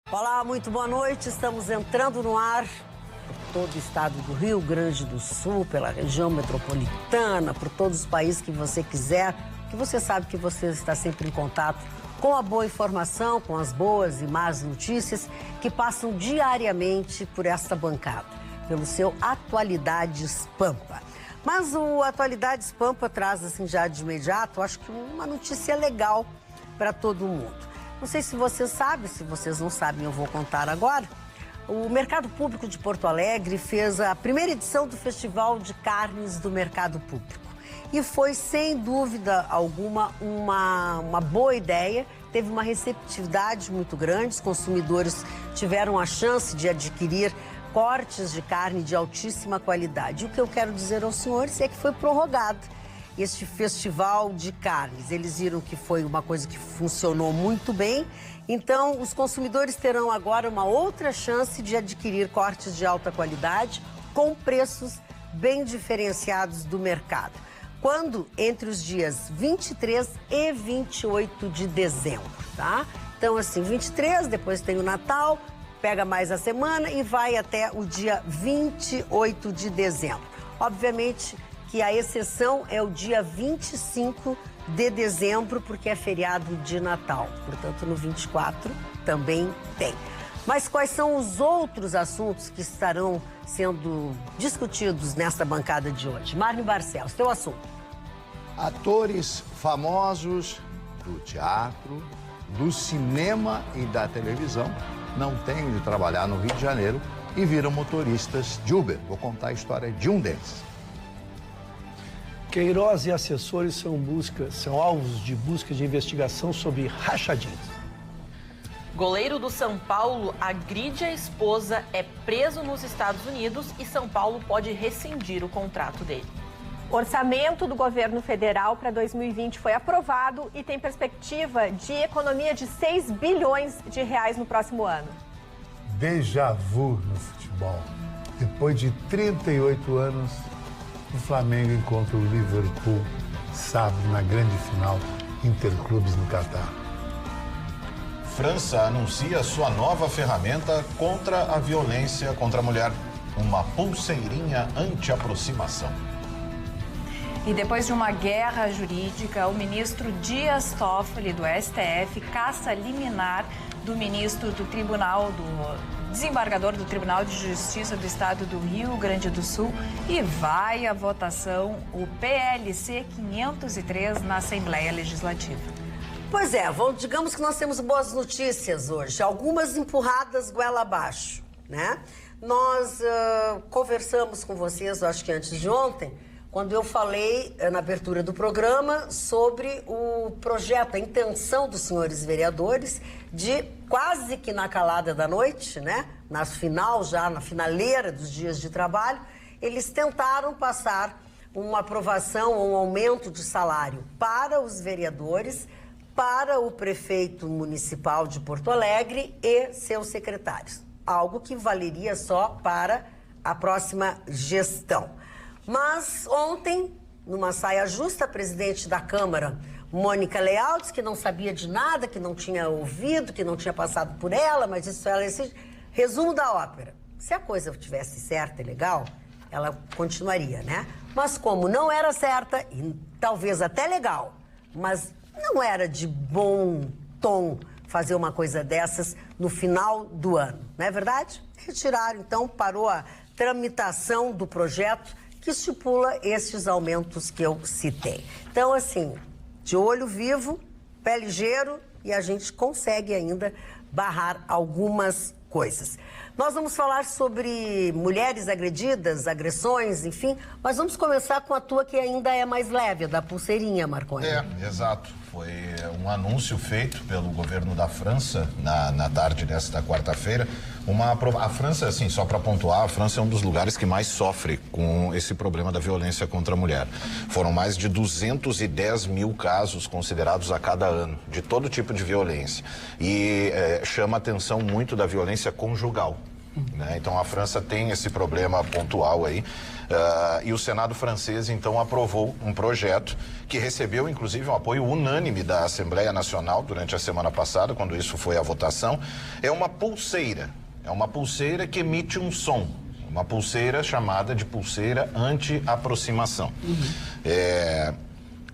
Olá, muito boa noite. Estamos entrando no ar por todo o estado do Rio Grande do Sul, pela região metropolitana, por todos os países que você quiser, que você sabe que você está sempre em contato com a boa informação, com as boas e más notícias que passam diariamente por esta bancada, pelo seu Atualidades Pampa. Mas o Atualidades Pampa traz, assim, já de imediato, acho que uma notícia legal para todo mundo. Não sei se você sabe, se vocês não sabem, eu vou contar agora. O Mercado Público de Porto Alegre fez a primeira edição do Festival de Carnes do Mercado Público. E foi, sem dúvida alguma, uma boa ideia. Teve uma receptividade muito grande, os consumidores tiveram a chance de adquirir cortes de carne de altíssima qualidade. O que eu quero dizer aos senhores é que foi prorrogado este festival de carnes. Eles viram que foi uma coisa que funcionou muito bem, então os consumidores terão agora uma outra chance de adquirir cortes de alta qualidade com preços bem diferenciados do mercado. Quando? Entre os dias 23 e 28 de dezembro, tá? Então, assim, 23, depois tem o Natal, pega mais a semana e vai até o dia 28 de dezembro. Obviamente que a exceção é o dia 25 de dezembro, porque é feriado de Natal. Portanto, no 24 também tem. Mas quais são os outros assuntos que estarão sendo discutidos nesta bancada de hoje? Marne Barcelos, teu assunto. Atores famosos do teatro, do cinema e da televisão não têm de trabalhar no Rio de Janeiro e viram motoristas de Uber. Vou contar a história de um deles. Queiroz e assessores são alvos de busca de investigação sobre rachadinhas. Goleiro do São Paulo agride a esposa, é preso nos Estados Unidos e São Paulo pode rescindir o contrato dele. O orçamento do governo federal para 2020 foi aprovado e tem perspectiva de economia de 6 bilhões de reais no próximo ano. Déjà vu no futebol. Depois de 38 anos, o Flamengo encontra o Liverpool sábado na grande final Interclubes no Catar. França anuncia sua nova ferramenta contra a violência contra a mulher, uma pulseirinha anti-aproximação. E depois de uma guerra jurídica, o ministro Dias Toffoli, do STF, caça liminar do ministro do desembargador do Tribunal de Justiça do Estado do Rio Grande do Sul e vai à votação o PLC 503 na Assembleia Legislativa. Pois é, digamos que nós temos boas notícias hoje, algumas empurradas goela abaixo, né? Nós conversamos com vocês, acho que antes de ontem, quando eu falei na abertura do programa sobre o projeto, a intenção dos senhores vereadores de quase que na calada da noite, né, na finaleira dos dias de trabalho, eles tentaram passar uma aprovação, um aumento de salário para os vereadores, para o prefeito municipal de Porto Alegre e seus secretários. Algo que valeria só para a próxima gestão. Mas ontem, numa saia justa, a presidente da Câmara, Mônica Leal, disse que não sabia de nada, que não tinha ouvido, que não tinha passado por ela, mas isso ela decide. Resumo da ópera. Se a coisa tivesse certa e legal, ela continuaria, né? Mas como não era certa, e talvez até legal, mas não era de bom tom fazer uma coisa dessas no final do ano, não é verdade? Retiraram, então, parou a tramitação do projeto que estipula estes aumentos que eu citei. Então, assim, de olho vivo, pé ligeiro, e a gente consegue ainda barrar algumas coisas. Nós vamos falar sobre mulheres agredidas, agressões, enfim, mas vamos começar com a tua que ainda é mais leve, a da pulseirinha, Marconi. Exato. Foi um anúncio feito pelo governo da França na tarde desta quarta-feira. A França, assim, só para pontuar, a França é um dos lugares que mais sofre com esse problema da violência contra a mulher. Foram mais de 210 mil casos considerados a cada ano, de todo tipo de violência. E chama a atenção muito da violência conjugal. né? Então a França tem esse problema pontual aí. E o Senado francês, então, aprovou um projeto que recebeu, inclusive, um apoio unânime da Assembleia Nacional durante a semana passada, quando isso foi à votação. É uma pulseira que emite um som. Uma pulseira chamada de pulseira anti-aproximação.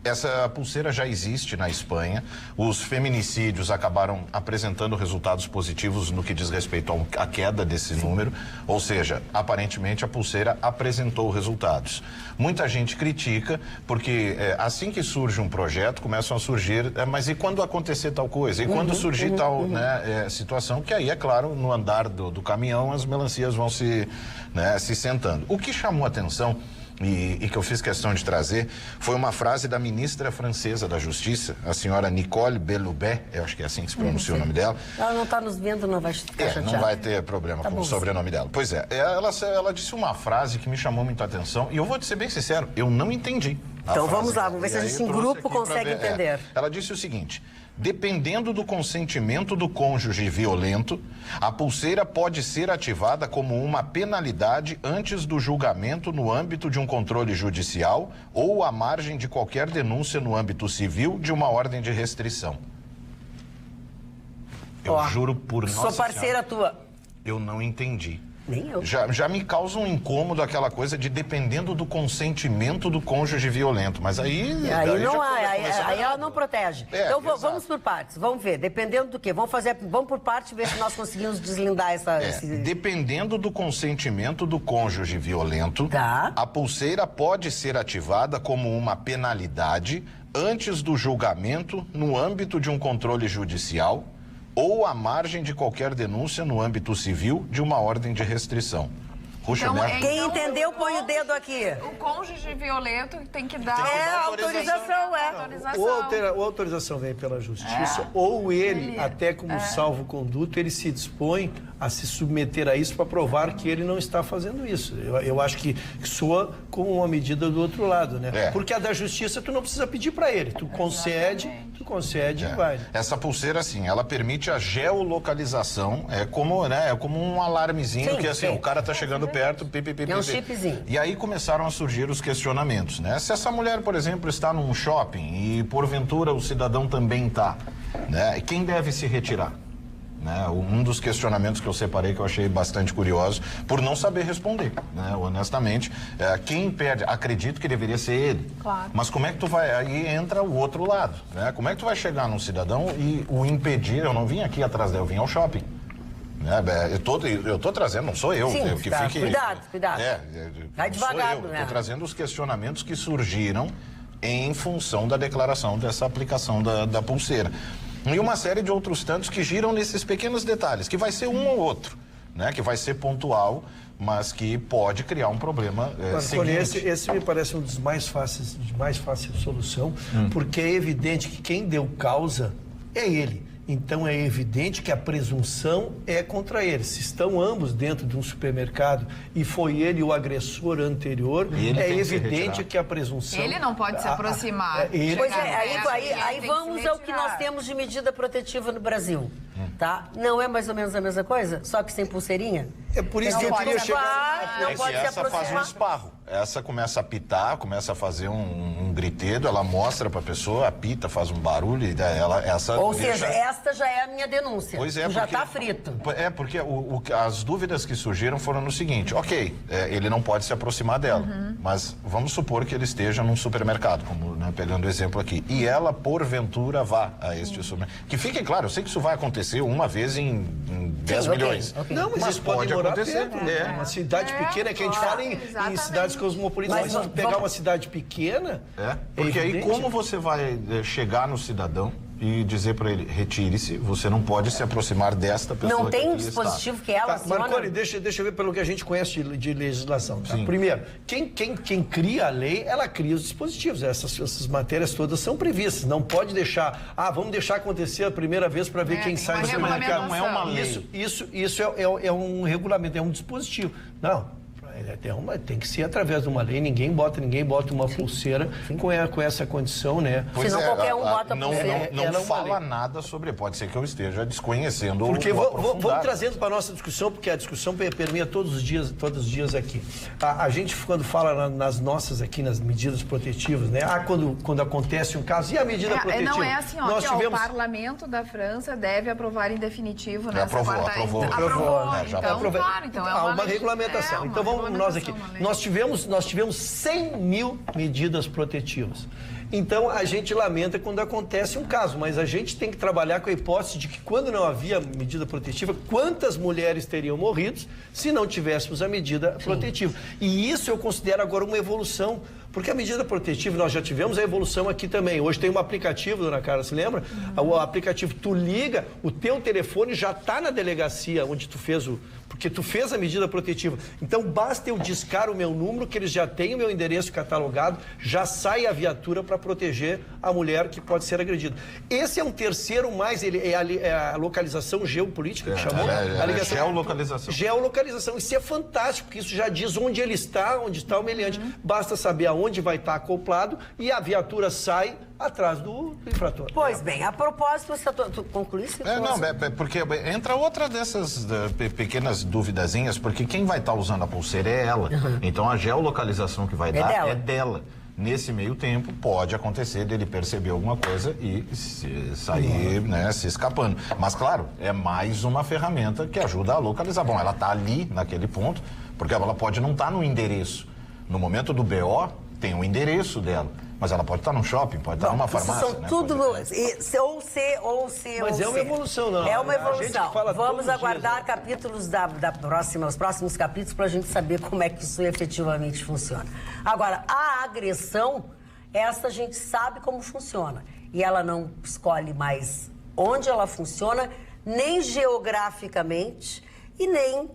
Essa pulseira já existe na Espanha. Os feminicídios acabaram apresentando resultados positivos no que diz respeito à queda desse número. Ou seja, aparentemente a pulseira apresentou resultados. Muita gente critica porque assim que surge um projeto, começam a surgir, mas e quando acontecer tal coisa? E quando surgir tal situação? Que aí, é claro, no andar do caminhão as melancias vão se sentando. O que chamou a atenção e que eu fiz questão de trazer foi uma frase da ministra francesa da Justiça, a senhora Nicole Belloubet, eu acho que é assim que se pronuncia o nome dela. Ela não está nos vendo, não vai ficar chateada. Não vai ter problema com o sobrenome dela. Pois é, ela disse uma frase que me chamou muita atenção e eu vou te ser bem sincero, eu não entendi. Então vamos lá, vamos ver se a gente em grupo consegue entender. Ela disse o seguinte: dependendo do consentimento do cônjuge violento, a pulseira pode ser ativada como uma penalidade antes do julgamento no âmbito de um controle judicial ou à margem de qualquer denúncia no âmbito civil de uma ordem de restrição. Eu juro por Nossa Sou parceira Senhora, tua. eu não entendi. Nem eu. Já me causa um incômodo aquela coisa de dependendo do consentimento do cônjuge violento, mas aí ela não protege. Então vamos por partes, vamos ver, dependendo do quê? Vamos por partes e ver se nós conseguimos deslindar Dependendo do consentimento do cônjuge violento, a pulseira pode ser ativada como uma penalidade antes do julgamento no âmbito de um controle judicial ou à margem de qualquer denúncia no âmbito civil de uma ordem de restrição. Quem entendeu, põe o dedo aqui. O cônjuge violento tem que dar autorização. Ou a autorização vem pela justiça, ou ele, até como salvo-conduto, ele se dispõe a se submeter a isso para provar que ele não está fazendo isso. Eu acho que soa como uma medida do outro lado, né? Porque a da justiça tu não precisa pedir para ele, tu concede e vai. Essa pulseira, assim, ela permite a geolocalização, é como um alarmezinho que assim, o cara tá chegando perto, é um chipzinho. E aí começaram a surgir os questionamentos, né? Se essa mulher, por exemplo, está num shopping e porventura o cidadão também está, né? Quem deve se retirar? Né? Um dos questionamentos que eu separei que eu achei bastante curioso, por não saber responder, né? Honestamente, quem perde, acredito que deveria ser ele. Claro. Mas como é que tu vai, aí entra o outro lado, né? Como é que tu vai chegar num cidadão e o impedir? Eu não vim aqui atrás dele, eu vim ao shopping. Eu tô trazendo, não sou eu. Sim, que tá. fique, Cuidado. Vai devagar, né? né? Estou trazendo os questionamentos que surgiram em função da declaração dessa aplicação da pulseira. E uma série de outros tantos que giram nesses pequenos detalhes, que vai ser um ou outro, né? Que vai ser pontual, mas que pode criar um problema seguinte. Esse me parece um dos mais fáceis, de mais fácil solução, porque é evidente que quem deu causa é ele. Então é evidente que a presunção é contra ele. Se estão ambos dentro de um supermercado e foi ele o agressor anterior, é evidente que a presunção... Ele não pode se aproximar. Aí vamos ao que nós temos de medida protetiva no Brasil. Tá? Não é mais ou menos a mesma coisa? Só que sem pulseirinha? É por isso que eu queria chegar... Não pode se aproximar. Faz um esparro. Essa começa a apitar, começa a fazer um gritedo, ela mostra pra pessoa, apita, faz um barulho e Ou seja, esta já é a minha denúncia. Pois é, já tá frito. Porque as dúvidas que surgiram foram no seguinte: ele não pode se aproximar dela, mas vamos supor que ele esteja num supermercado, como, né, pegando o exemplo aqui, e ela porventura vá a este supermercado. Que fique claro, eu sei que isso vai acontecer uma vez em 10 milhões. Não, mas isso pode acontecer. Uma cidade pequena, que a gente fala em cidades cosmopolitanas. Mas se tu pegar uma cidade pequena... Porque aí como você vai chegar no cidadão e dizer para ele, retire-se, você não pode se aproximar desta pessoa. Não tem um dispositivo que ela aciona? Marconi, deixa eu ver pelo que a gente conhece de legislação. Tá? Primeiro, quem cria a lei, ela cria os dispositivos. Essas matérias todas são previstas. Não pode deixar, vamos deixar acontecer a primeira vez para ver quem sai do supermercado. Não é uma lei. Isso é um regulamento, é um dispositivo. Não. Tem que ser através de uma lei, ninguém bota uma pulseira com essa condição, né? Senão qualquer um bota pulseira. Não fala nada sobre, pode ser que eu esteja desconhecendo porque o aprofundado. vamos trazendo para a nossa discussão, porque a discussão permeia todos os dias aqui. A gente, quando fala nas nossas aqui, nas medidas protetivas, né? Quando acontece um caso, e a medida protetiva? Não é assim, Nós tivemos... o parlamento da França deve aprovar em definitivo nessa Aprovou. Então há uma regulamentação. Então vamos nós aqui. Nós tivemos 100 mil medidas protetivas. Então, a gente lamenta quando acontece um caso, mas a gente tem que trabalhar com a hipótese de que quando não havia medida protetiva, quantas mulheres teriam morrido se não tivéssemos a medida protetiva. E isso eu considero agora uma evolução, porque a medida protetiva, nós já tivemos a evolução aqui também. Hoje tem um aplicativo, dona Carla, se lembra? O aplicativo, tu liga, o teu telefone já está na delegacia onde tu fez porque tu fez a medida protetiva. Então, basta eu discar o meu número, que eles já têm o meu endereço catalogado, já sai a viatura para proteger a mulher que pode ser agredida. Esse é um terceiro mais, é a localização geopolítica que chamou? Geolocalização. Geolocalização. Isso é fantástico, porque isso já diz onde ele está, onde está o meliante. Basta saber aonde vai estar acoplado e a viatura sai atrás do infrator. Pois bem, a propósito, tu concluísse? Porque entra outra dessas pequenas duvidazinhas, porque quem vai estar usando a pulseira é ela. Então a geolocalização que vai dar é dela. Nesse meio tempo, pode acontecer dele perceber alguma coisa e sair, se escapando. Mas, claro, é mais uma ferramenta que ajuda a localizar. Bom, ela está ali, naquele ponto, porque ela pode não estar no endereço. No momento do BO, tem o endereço dela. Mas ela pode estar num shopping, pode estar numa farmácia. São tudo Mas é uma evolução, não. É uma evolução. Vamos aguardar capítulos os próximos capítulos para a gente saber como é que isso efetivamente funciona. Agora, a agressão, essa a gente sabe como funciona. E ela não escolhe mais onde ela funciona, nem geograficamente e nem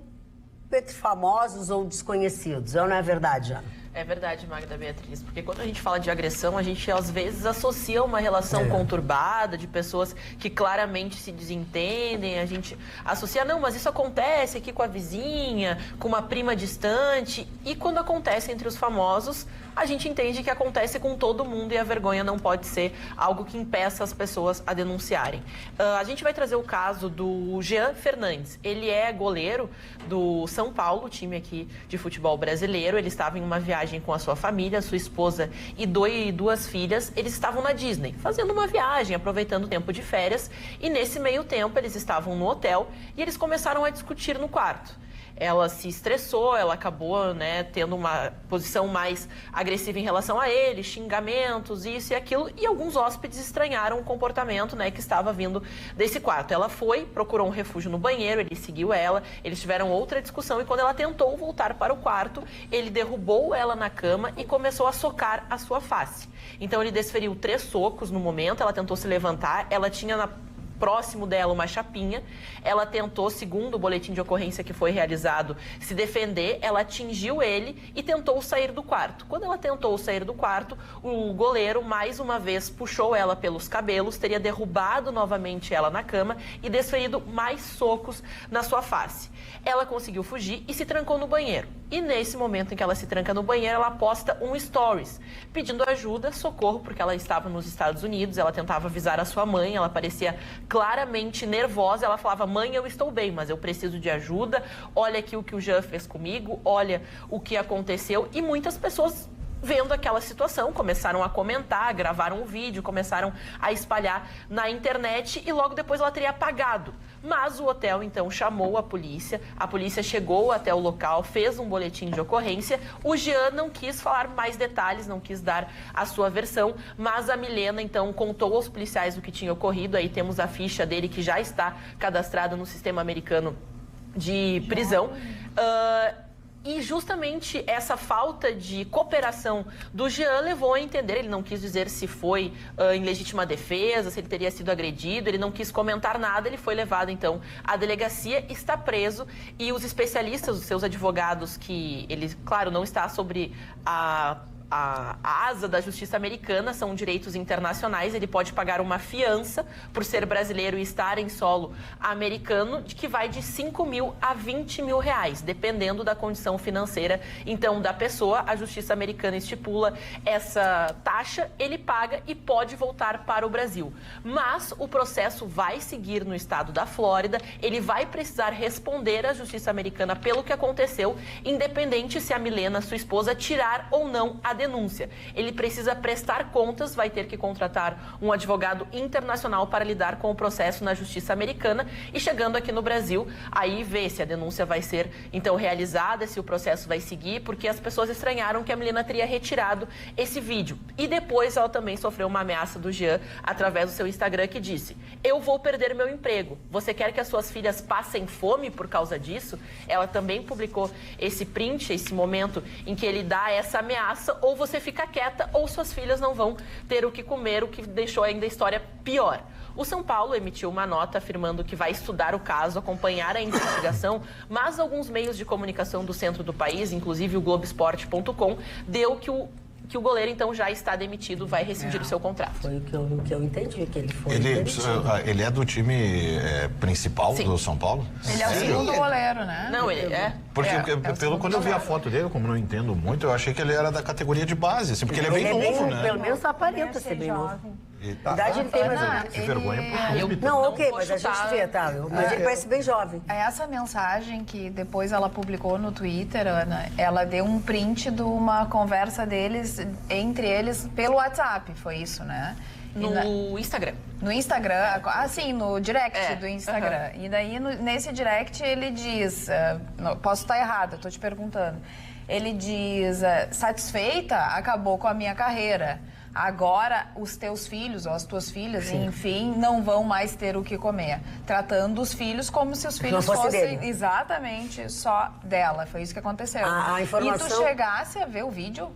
entre famosos ou desconhecidos. Não é verdade, Ana? É verdade, Magda Beatriz, porque quando a gente fala de agressão, a gente às vezes associa uma relação conturbada de pessoas que claramente se desentendem, a gente associa, não, mas isso acontece aqui com a vizinha, com uma prima distante, e quando acontece entre os famosos, a gente entende que acontece com todo mundo e a vergonha não pode ser algo que impeça as pessoas a denunciarem. A gente vai trazer o caso do Jean Fernandes. Ele é goleiro do São Paulo, time aqui de futebol brasileiro. Ele estava em uma viagem com a sua família, sua esposa e duas filhas. Eles estavam na Disney, fazendo uma viagem, aproveitando o tempo de férias. E nesse meio tempo, eles estavam no hotel e eles começaram a discutir no quarto. Ela se estressou, ela acabou, tendo uma posição mais agressiva em relação a ele, xingamentos, isso e aquilo, e alguns hóspedes estranharam o comportamento, que estava vindo desse quarto. Ela procurou um refúgio no banheiro, ele seguiu ela, eles tiveram outra discussão e quando ela tentou voltar para o quarto, ele derrubou ela na cama e começou a socar a sua face. Então ele desferiu 3 socos no momento, ela tentou se levantar, ela tinha próximo dela uma chapinha, ela tentou, segundo o boletim de ocorrência que foi realizado, se defender, ela atingiu ele e tentou sair do quarto. Quando ela tentou sair do quarto, o goleiro mais uma vez puxou ela pelos cabelos, teria derrubado novamente ela na cama e desferido mais socos na sua face. Ela conseguiu fugir e se trancou no banheiro. E nesse momento em que ela se tranca no banheiro, ela posta um stories, pedindo ajuda, socorro, porque ela estava nos Estados Unidos, ela tentava avisar a sua mãe, ela parecia claramente nervosa, ela falava, mãe, eu estou bem, mas eu preciso de ajuda, olha aqui o que o Jean fez comigo, olha o que aconteceu, e muitas pessoas vendo aquela situação, começaram a comentar, gravaram um vídeo, começaram a espalhar na internet e logo depois ela teria apagado. Mas o hotel, então, chamou a polícia chegou até o local, fez um boletim de ocorrência. O Jean não quis falar mais detalhes, não quis dar a sua versão, mas a Milena, então, contou aos policiais o que tinha ocorrido. Aí temos a ficha dele que já está cadastrada no sistema americano de prisão. E justamente essa falta de cooperação do Jean levou a entender, ele não quis dizer se foi em legítima defesa, se ele teria sido agredido, ele não quis comentar nada, ele foi levado então à delegacia, está preso e os especialistas, os seus advogados, que ele, claro, não está sobre a a asa da justiça americana, são direitos internacionais, ele pode pagar uma fiança por ser brasileiro e estar em solo americano, que vai de 5 mil a 20 mil reais, dependendo da condição financeira, então, da pessoa. A justiça americana estipula essa taxa, ele paga e pode voltar para o Brasil. Mas o processo vai seguir no estado da Flórida, ele vai precisar responder à justiça americana pelo que aconteceu, independente se a Milena, sua esposa, tirar ou não a denúncia. Ele precisa prestar contas, vai ter que contratar um advogado internacional para lidar com o processo na justiça americana e, chegando aqui no Brasil, aí ver se a denúncia vai ser então realizada, se o processo vai seguir, porque as pessoas estranharam que a Milena teria retirado esse vídeo. E depois ela também sofreu uma ameaça do Jean através do seu Instagram, que disse: eu vou perder meu emprego, você quer que as suas filhas passem fome por causa disso? Ela também publicou esse print, esse momento em que ele dá essa ameaça: ou você fica quieta ou suas filhas não vão ter o que comer, o que deixou ainda a história pior. O São Paulo emitiu uma nota afirmando que vai estudar o caso, acompanhar a investigação, mas alguns meios de comunicação do centro do país, inclusive o Globoesporte.com, deu que o goleiro, então, já está demitido, vai rescindir o seu contrato. Foi o que eu entendi, que ele foi demitido. Ele é do time principal do São Paulo? Ele é o segundo goleiro, né? Não, ele é. Porque quando eu vi a foto dele, como não entendo muito, eu achei que ele era da categoria de base, assim, porque ele é bem novo, né? Pelo menos aparenta ser bem novo. Tá, idade ele tem mais. Que vergonha pro clube. Não, ok, mas a gente vê, tá? Mas ele parece bem jovem. Essa mensagem que depois ela publicou no Twitter, Ana, ela deu um print de uma conversa deles, entre eles, pelo WhatsApp, foi isso, né? No Instagram. No Instagram, sim, no direct do Instagram. E daí, nesse direct, ele diz, posso estar errada, estou te perguntando, ele diz, satisfeita, acabou com a minha carreira. Agora, os teus filhos, ou as tuas filhas, enfim, não vão mais ter o que comer. Tratando os filhos como se os filhos fossem exatamente só dela. Foi isso que aconteceu. A informação... E tu chegasse a ver o vídeo?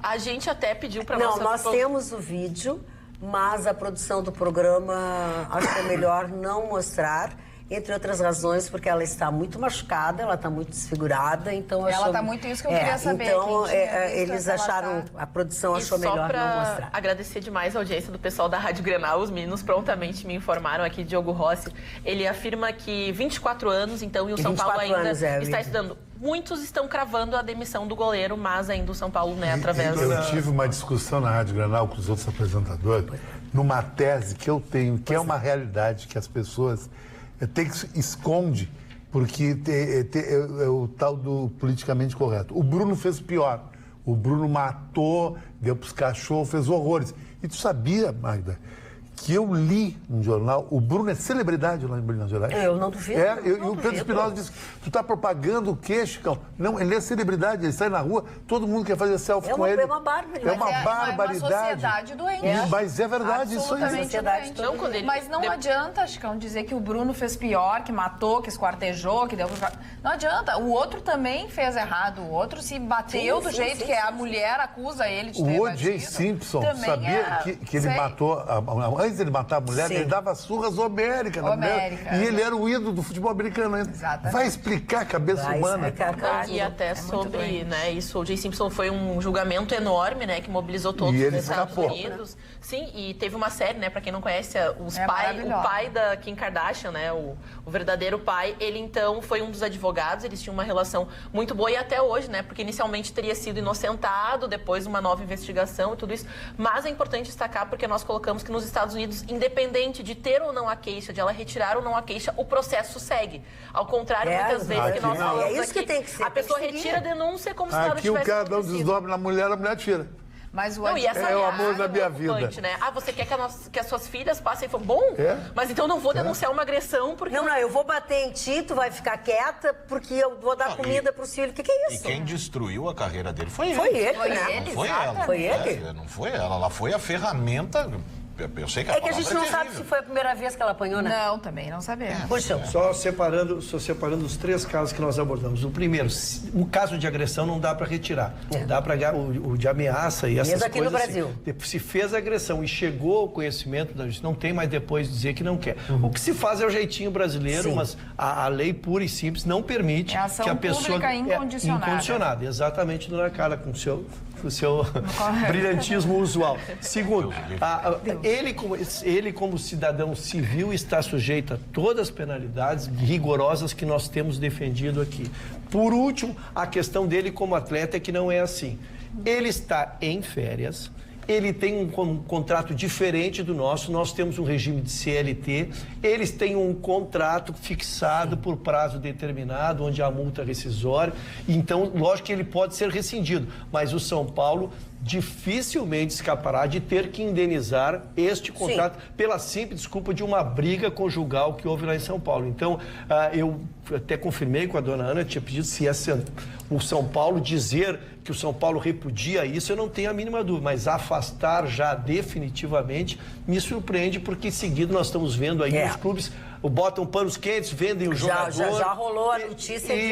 A gente até pediu para nós temos o vídeo, mas a produção do programa acho que é melhor não mostrar. Entre outras razões, porque ela está muito machucada, ela está muito desfigurada, então... Ela está muito isso que eu queria saber. Então, eles acharam, a produção achou melhor não mostrar. Agradecer demais a audiência do pessoal da Rádio Grenal, os meninos prontamente me informaram aqui, Diogo Rossi. Ele afirma que 24 anos, então, e o São Paulo ainda está estudando. Muitos estão cravando a demissão do goleiro, mas ainda o São Paulo, né, através... Eu tive uma discussão na Rádio Grenal com os outros apresentadores, numa tese que eu tenho, que é uma realidade que as pessoas... Tem que esconde, porque é o tal do politicamente correto. O Bruno fez pior. O Bruno matou, deu pros cachorros, fez horrores. E tu sabia, Magda, que eu li no jornal, o Bruno é celebridade lá em Minas Gerais. Eu não duvido. E o Pedro Espinosa disse, tu tá propagando o quê, Chicão? Não, ele é celebridade, ele sai na rua, todo mundo quer fazer selfie com ele. É uma barbaridade. É uma barbaridade. É uma sociedade doente. Mas é verdade, isso aí. Doente. Mas não adianta, Chicão, dizer que o Bruno fez pior, que matou, que esquartejou, que deu... Não adianta. O outro também fez errado. O outro se bateu do jeito que a mulher acusa ele de ter batido. O O.J. Simpson sabia que ele matou... Antes de ele matar a mulher, ele dava surras homéricas na mulher. E ele era o ídolo do futebol americano ainda. Exatamente. Vai explicar a cabeça humana. E até sobre, né, isso, o O.J. Simpson foi um julgamento enorme, né, que mobilizou todos os Estados Unidos. Sim, e teve uma série, né, pra quem não conhece, o pai da Kim Kardashian, né, o verdadeiro pai, ele então foi um dos advogados, eles tinham uma relação muito boa e até hoje, né, porque inicialmente teria sido inocentado, depois uma nova investigação e tudo isso, mas é importante destacar porque nós colocamos que nos Estados Unidos, independente de ter ou não a queixa, de ela retirar ou não a queixa, o processo segue. Ao contrário, muitas vezes que nós falamos é isso aqui, que tem que ser, a pessoa retira a denúncia como se nada tivesse acontecido. Aqui o cara não desdobra na mulher, a mulher tira. Mas o é o amor da minha vida. Né? Você quer que as suas filhas passem fome? Bom, mas então não vou denunciar uma agressão porque... Não, eu vou bater em ti, tu vai ficar quieta porque eu vou dar comida pros filhos. O que é isso? E quem destruiu a carreira dele foi ele. Foi ele, né? Não foi ela. Foi ele? Não foi ela. Ela foi a ferramenta... Eu sei que é que a gente não sabe se foi a primeira vez que ela apanhou, né? Não, também não sabemos. Só separando os três casos que nós abordamos. O primeiro, o caso de agressão não dá para retirar. Dá para o de ameaça e essas coisas. Mesmo aqui no Brasil. Assim, se fez a agressão e chegou ao conhecimento da justiça, não tem mais depois dizer que não quer. O que se faz é o jeitinho brasileiro, mas a lei pura e simples não permite que a pessoa... Ação pública incondicionada. Incondicionada, exatamente, dona Carla, com o seu o seu brilhantismo usual. Segundo, ele como cidadão civil está sujeito a todas as penalidades rigorosas que nós temos defendido aqui. Por último, a questão dele como atleta é que não é assim. Ele está em férias, ele tem um contrato diferente do nosso, nós temos um regime de CLT, eles têm um contrato fixado por prazo determinado, onde há multa rescisória, então, lógico que ele pode ser rescindido, mas o São Paulo dificilmente escapará de ter que indenizar este contrato pela simples desculpa de uma briga conjugal que houve lá em São Paulo. Então, eu até confirmei com a dona Ana, tinha pedido se o São Paulo dizer que o São Paulo repudia isso, eu não tenho a mínima dúvida, mas afastar já definitivamente me surpreende, porque em seguida nós estamos vendo aí os clubes botam panos quentes, vendem o jogador. Já rolou a notícia de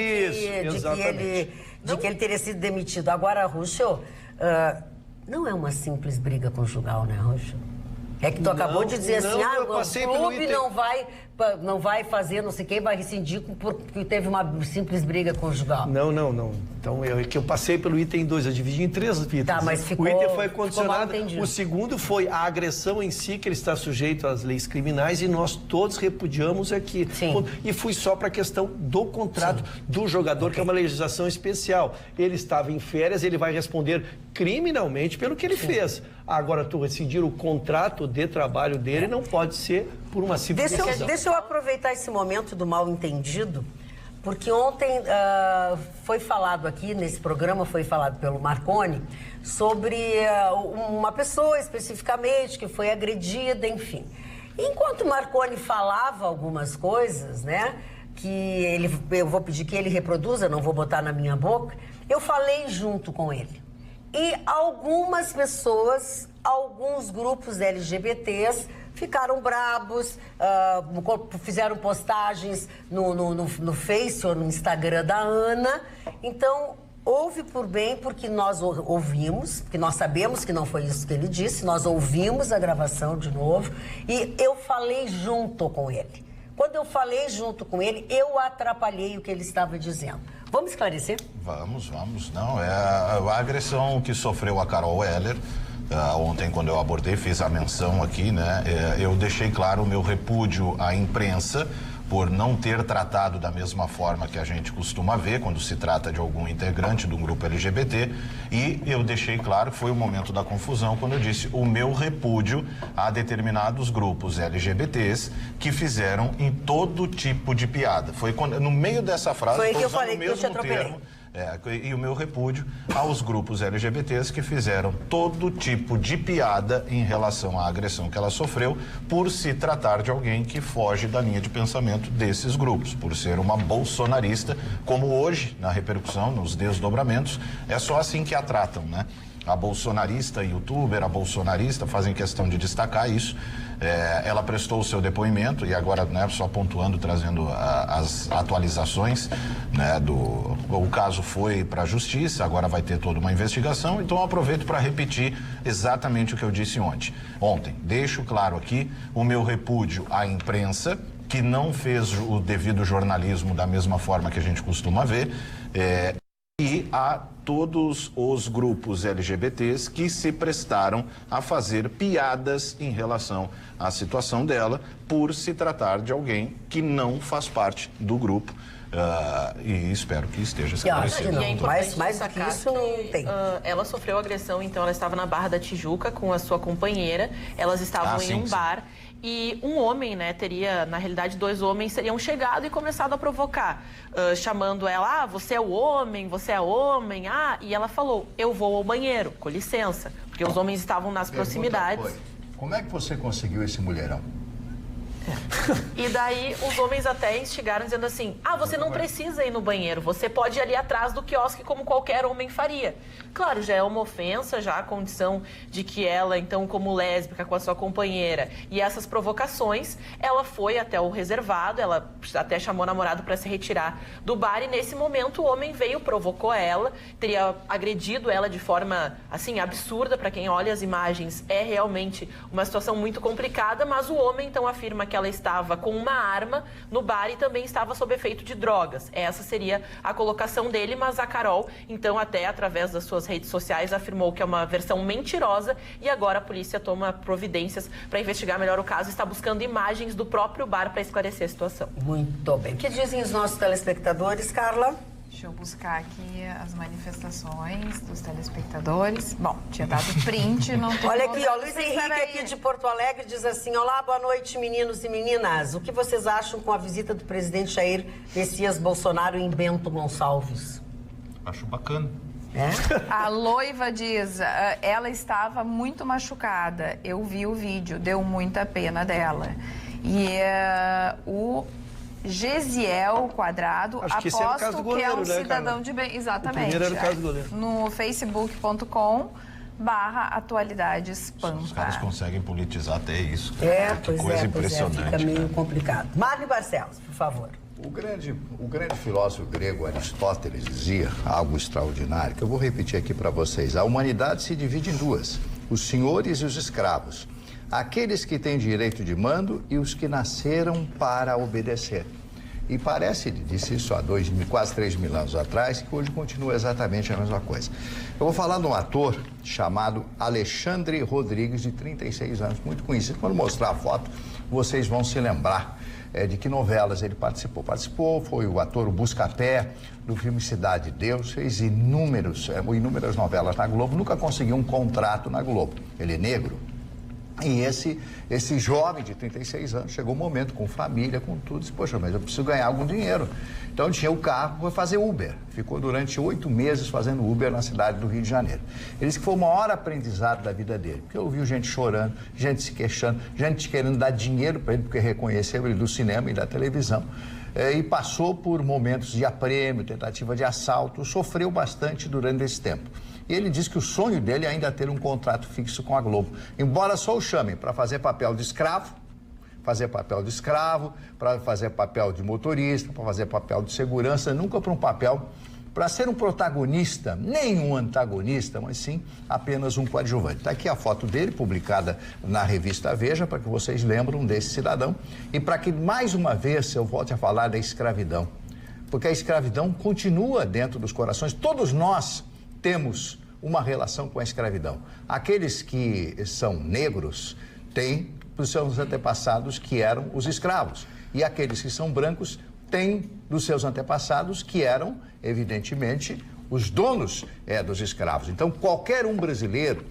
que ele teria sido demitido. Agora, Ruxo, não é uma simples briga conjugal, né, Ruxo? É que tu acabou de dizer assim, o clube não vai fazer não sei quem, vai rescindir porque teve uma simples briga conjugal. Não. Então, eu passei pelo item 2, eu dividi em 3 itens. Tá, mas o item foi condicionado. O segundo foi a agressão em si, que ele está sujeito às leis criminais, e nós todos repudiamos aqui. Sim. E fui só para a questão do contrato do jogador, que é uma legislação especial. Ele estava em férias, ele vai responder criminalmente pelo que ele fez. Agora, tu rescindir o contrato de trabalho dele não pode ser por uma simples decisão. Deixa eu aproveitar esse momento do mal-entendido, porque ontem foi falado aqui, nesse programa, foi falado pelo Marconi, sobre uma pessoa especificamente que foi agredida, enfim. Enquanto o Marconi falava algumas coisas, né, eu vou pedir que ele reproduza, não vou botar na minha boca, eu falei junto com ele. E algumas pessoas, alguns grupos LGBTs ficaram brabos, fizeram postagens no Face ou no Instagram da Ana. Então, ouve por bem, porque nós ouvimos, porque nós sabemos que não foi isso que ele disse, nós ouvimos a gravação de novo e eu falei junto com ele. Quando eu falei junto com ele, eu atrapalhei o que ele estava dizendo. Vamos esclarecer? Vamos. Não, é a agressão que sofreu a Carol Heller. Ontem, quando eu abordei, fiz a menção aqui, né? Eu deixei claro o meu repúdio à imprensa por não ter tratado da mesma forma que a gente costuma ver quando se trata de algum integrante do grupo LGBT, e eu deixei claro que foi o momento da confusão quando eu disse o meu repúdio a determinados grupos LGBTs que fizeram em todo tipo de piada. Foi quando, no meio dessa frase, foi que eu falei, que eu te atropelei. E o meu repúdio aos grupos LGBTs que fizeram todo tipo de piada em relação à agressão que ela sofreu, por se tratar de alguém que foge da linha de pensamento desses grupos, por ser uma bolsonarista, como hoje, na repercussão, nos desdobramentos, é só assim que a tratam, né? A bolsonarista youtuber, a bolsonarista, fazem questão de destacar isso. Ela prestou o seu depoimento e agora, né, só pontuando, trazendo as atualizações, né, o caso foi para a justiça, agora vai ter toda uma investigação, então eu aproveito para repetir exatamente o que eu disse ontem. Deixo claro aqui o meu repúdio à imprensa, que não fez o devido jornalismo da mesma forma que a gente costuma ver, e a todos os grupos LGBTs que se prestaram a fazer piadas em relação à situação dela, por se tratar de alguém que não faz parte do grupo. E espero que esteja esclarecido. E é importante mais do que isso não tem. Ela sofreu agressão, então ela estava na Barra da Tijuca com a sua companheira. Elas estavam em um bar. E um homem, né, na realidade 2 homens teriam chegado e começado a provocar, chamando ela, você é o homem, você é homem, e ela falou, eu vou ao banheiro, com licença, porque os homens estavam nas proximidades. Como é que você conseguiu esse mulherão? E daí os homens até instigaram dizendo assim, você não precisa ir no banheiro, você pode ir ali atrás do quiosque como qualquer homem faria. Claro, já é uma ofensa, já a condição de que ela, então, como lésbica com a sua companheira, e essas provocações, ela foi até o reservado, ela até chamou o namorado para se retirar do bar, e nesse momento o homem veio, provocou ela, teria agredido ela de forma, assim, absurda. Para quem olha as imagens, é realmente uma situação muito complicada, mas o homem, então, afirma que ela está estava com uma arma no bar e também estava sob efeito de drogas. Essa seria a colocação dele, mas a Carol, então, até através das suas redes sociais, afirmou que é uma versão mentirosa e agora a polícia toma providências para investigar melhor o caso e está buscando imagens do próprio bar para esclarecer a situação. Muito bem. O que dizem os nossos telespectadores, Carla? Deixa eu buscar aqui as manifestações dos telespectadores. Bom, tinha dado print, não tem. Olha aqui, ó, Luiz Henrique aqui de Porto Alegre diz assim: olá, boa noite, meninos e meninas. O que vocês acham com a visita do presidente Jair Messias Bolsonaro em Bento Gonçalves? Acho bacana. É? A Loiva diz, ela estava muito machucada. Eu vi o vídeo, deu muita pena dela. E o Gesiel Quadrado, acho que aposto goleiro, que é um né, cidadão Carla? de bem. Exatamente. O primeiro era o caso do goleiro. No facebook.com/atualidades Pampa. Os caras conseguem politizar até isso. Que coisa impressionante. Fica meio complicado. Mário Barcelos, por favor. O grande filósofo grego Aristóteles dizia algo extraordinário, que eu vou repetir aqui para vocês. A humanidade se divide em duas, os senhores e os escravos. Aqueles que têm direito de mando e os que nasceram para obedecer. E parece, ele disse isso há quase 3.000 anos atrás, que hoje continua exatamente a mesma coisa. Eu vou falar de um ator chamado Alexandre Rodrigues, de 36 anos, muito conhecido. Quando mostrar a foto, vocês vão se lembrar de que novelas ele participou. Foi o ator Buscapé, do filme Cidade de Deus, fez inúmeras novelas na Globo, nunca conseguiu um contrato na Globo. Ele é negro. E esse jovem de 36 anos chegou um momento com família, com tudo, disse, poxa, mas eu preciso ganhar algum dinheiro. Então tinha o carro, foi fazer Uber. Ficou durante 8 meses fazendo Uber na cidade do Rio de Janeiro. Ele disse que foi o maior aprendizado da vida dele, porque ouviu gente chorando, gente se queixando, gente querendo dar dinheiro para ele, porque reconheceu ele do cinema e da televisão. E passou por momentos de aprêmio, tentativa de assalto, sofreu bastante durante esse tempo. E ele diz que o sonho dele é ainda ter um contrato fixo com a Globo. Embora só o chamem para fazer papel de escravo, para fazer papel de motorista, para fazer papel de segurança, nunca para um papel para ser um protagonista, nem um antagonista, mas sim apenas um coadjuvante. Está aqui a foto dele, publicada na revista Veja, para que vocês lembram desse cidadão e para que, mais uma vez, eu volte a falar da escravidão. Porque a escravidão continua dentro dos corações. Todos nós temos uma relação com a escravidão. Aqueles que são negros têm dos seus antepassados que eram os escravos. E aqueles que são brancos têm dos seus antepassados que eram, evidentemente, os donos dos escravos. Então, qualquer um brasileiro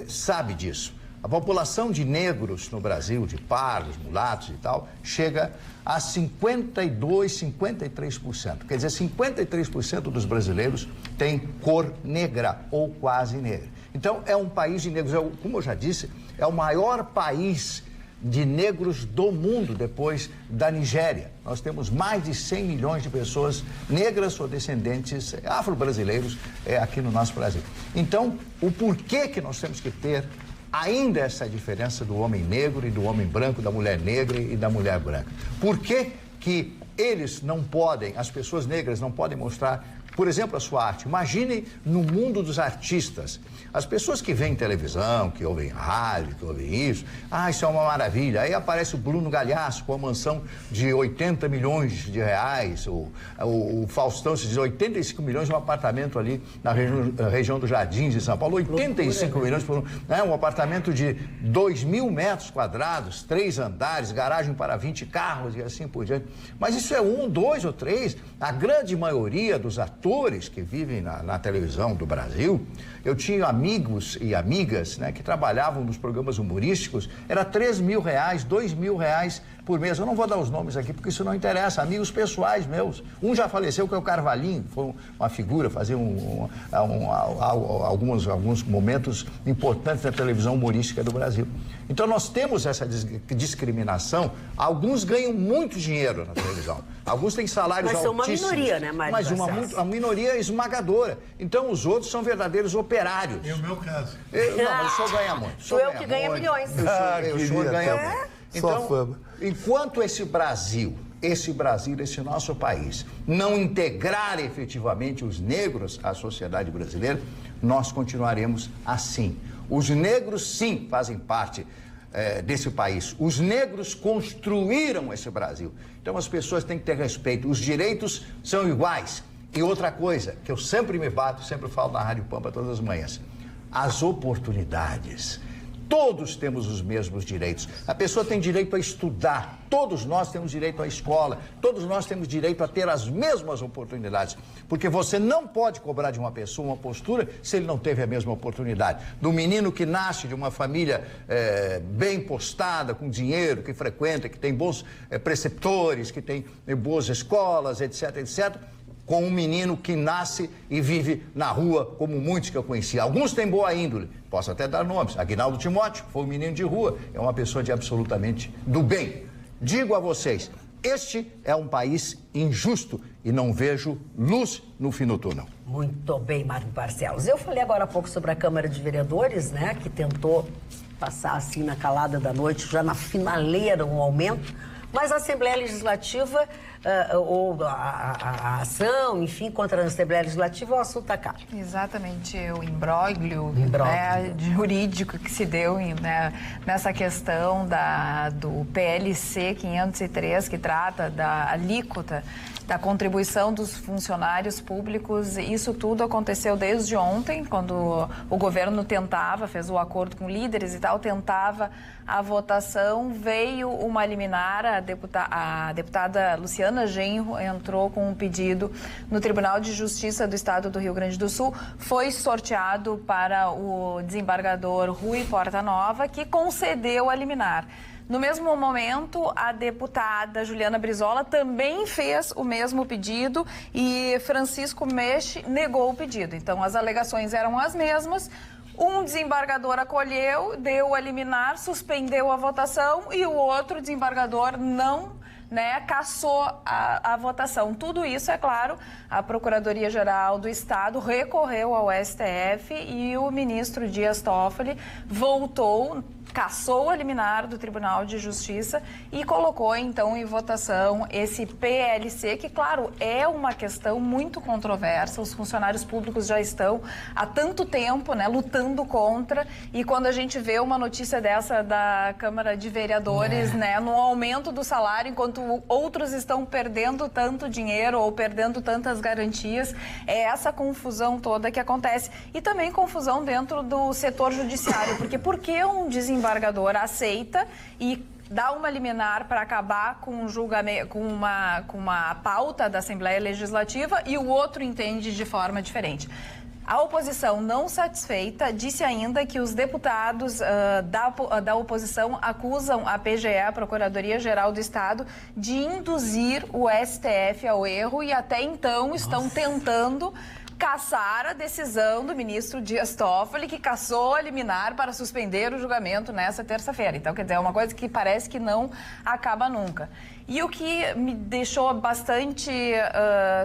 sabe disso. A população de negros no Brasil, de pardos, mulatos e tal, chega a 52%, 53%. Quer dizer, 53% dos brasileiros têm cor negra ou quase negra. Então, é um país de negros. Como eu já disse, é o maior país de negros do mundo, depois da Nigéria. Nós temos mais de 100 milhões de pessoas negras ou descendentes afro-brasileiros aqui no nosso Brasil. Então, o porquê que nós temos que ter ainda essa diferença do homem negro e do homem branco, da mulher negra e da mulher branca? Por que que eles não podem, as pessoas negras não podem mostrar, por exemplo, a sua arte? Imaginem no mundo dos artistas. As pessoas que veem televisão, que ouvem rádio, que ouvem isso, isso é uma maravilha. Aí aparece o Bruno Galhaço com uma mansão de 80 milhões de reais, o Faustão se diz 85 milhões, um apartamento ali na região dos Jardins de São Paulo, 85 milhões por um apartamento de 2.000 metros quadrados, 3 andares, garagem para 20 carros e assim por diante. Mas isso é 1, 2 ou 3. A grande maioria dos atores que vivem na televisão do Brasil, eu tinha amigos e amigas, né, que trabalhavam nos programas humorísticos, era R$3.000, R$2.000 por mês. Eu não vou dar os nomes aqui porque isso não interessa, amigos pessoais meus. Um já faleceu, que é o Carvalhinho, foi uma figura, fazia alguns momentos importantes na televisão humorística do Brasil. Então nós temos essa discriminação. Alguns ganham muito dinheiro na televisão, alguns têm salários altíssimos. Mas são uma minoria, né, Mário? Mas uma minoria esmagadora. Então os outros são verdadeiros operários. É o meu caso. Não, mas o senhor ganha muito. Sou eu que ganha milhões. O senhor ganha muito. Então, enquanto esse nosso país, não integrar efetivamente os negros à sociedade brasileira, nós continuaremos assim. Os negros, sim, fazem parte desse país. Os negros construíram esse Brasil. Então as pessoas têm que ter respeito. Os direitos são iguais. E outra coisa, que eu sempre me bato, sempre falo na Rádio Pampa todas as manhãs. As oportunidades. Todos temos os mesmos direitos. A pessoa tem direito a estudar. Todos nós temos direito à escola. Todos nós temos direito a ter as mesmas oportunidades. Porque você não pode cobrar de uma pessoa uma postura se ele não teve a mesma oportunidade. Do menino que nasce de uma família bem postada, com dinheiro, que frequenta, que tem bons preceptores, que tem boas escolas, etc, etc, com um menino que nasce e vive na rua, como muitos que eu conheci. Alguns têm boa índole, posso até dar nomes. Aguinaldo Timóteo foi um menino de rua, é uma pessoa de absolutamente do bem. Digo a vocês, este é um país injusto e não vejo luz no fim do túnel. Muito bem, Marco Barcelos. Eu falei agora há pouco sobre a Câmara de Vereadores, né, que tentou passar assim na calada da noite, já na finaleira, um aumento. Mas a Assembleia Legislativa, ou a ação, enfim, contra a Assembleia Legislativa, o assunto está caro. Exatamente, o imbróglio. Né, jurídico que se deu nessa questão do PLC 503, que trata da alíquota da contribuição dos funcionários públicos. Isso tudo aconteceu desde ontem, quando o governo fez o acordo com líderes e tal, tentava a votação. Veio uma liminar, a deputada Luciana Genro entrou com um pedido no Tribunal de Justiça do Estado do Rio Grande do Sul, foi sorteado para o desembargador Rui Portanova, que concedeu a liminar. No mesmo momento, a deputada Juliana Brizola também fez o mesmo pedido e Francisco Meche negou o pedido. Então, as alegações eram as mesmas. Um desembargador acolheu, deu a liminar, suspendeu a votação e o outro desembargador não cassou a votação. Tudo isso, é claro, a Procuradoria-Geral do Estado recorreu ao STF e o ministro Dias Toffoli cassou a liminar do Tribunal de Justiça e colocou, então, em votação esse PLC, que, claro, é uma questão muito controversa. Os funcionários públicos já estão há tanto tempo, lutando contra, e quando a gente vê uma notícia dessa da Câmara de Vereadores, no aumento do salário, enquanto outros estão perdendo tanto dinheiro ou perdendo tantas garantias, é essa confusão toda que acontece. E também confusão dentro do setor judiciário, porque por que um desembargador aceita e dá uma liminar para acabar com um julgamento, com uma pauta da Assembleia Legislativa, e o outro entende de forma diferente? A oposição, não satisfeita, disse ainda que os deputados da oposição acusam a PGE, a Procuradoria-Geral do Estado, de induzir o STF ao erro e até então estão tentando cassar a decisão do ministro Dias Toffoli, que cassou a liminar para suspender o julgamento nessa terça-feira. Então, quer dizer, é uma coisa que parece que não acaba nunca. E o que me deixou bastante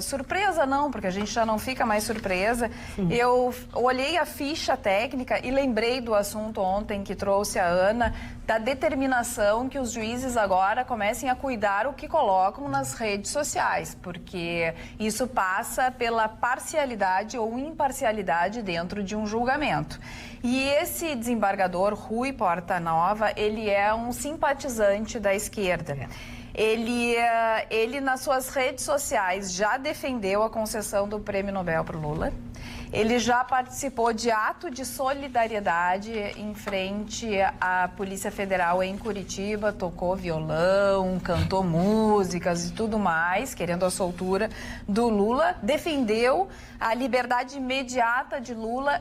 surpresa, não, porque a gente já não fica mais surpresa, eu olhei a ficha técnica e lembrei do assunto ontem que trouxe a Ana, da determinação que os juízes agora comecem a cuidar o que colocam nas redes sociais, porque isso passa pela parcialidade ou imparcialidade dentro de um julgamento. E esse desembargador, Rui Portanova, ele é um simpatizante da esquerda. Ele, nas suas redes sociais, já defendeu a concessão do Prêmio Nobel para o Lula. Ele já participou de ato de solidariedade em frente à Polícia Federal em Curitiba, tocou violão, cantou músicas e tudo mais, querendo a soltura do Lula. Defendeu a liberdade imediata de Lula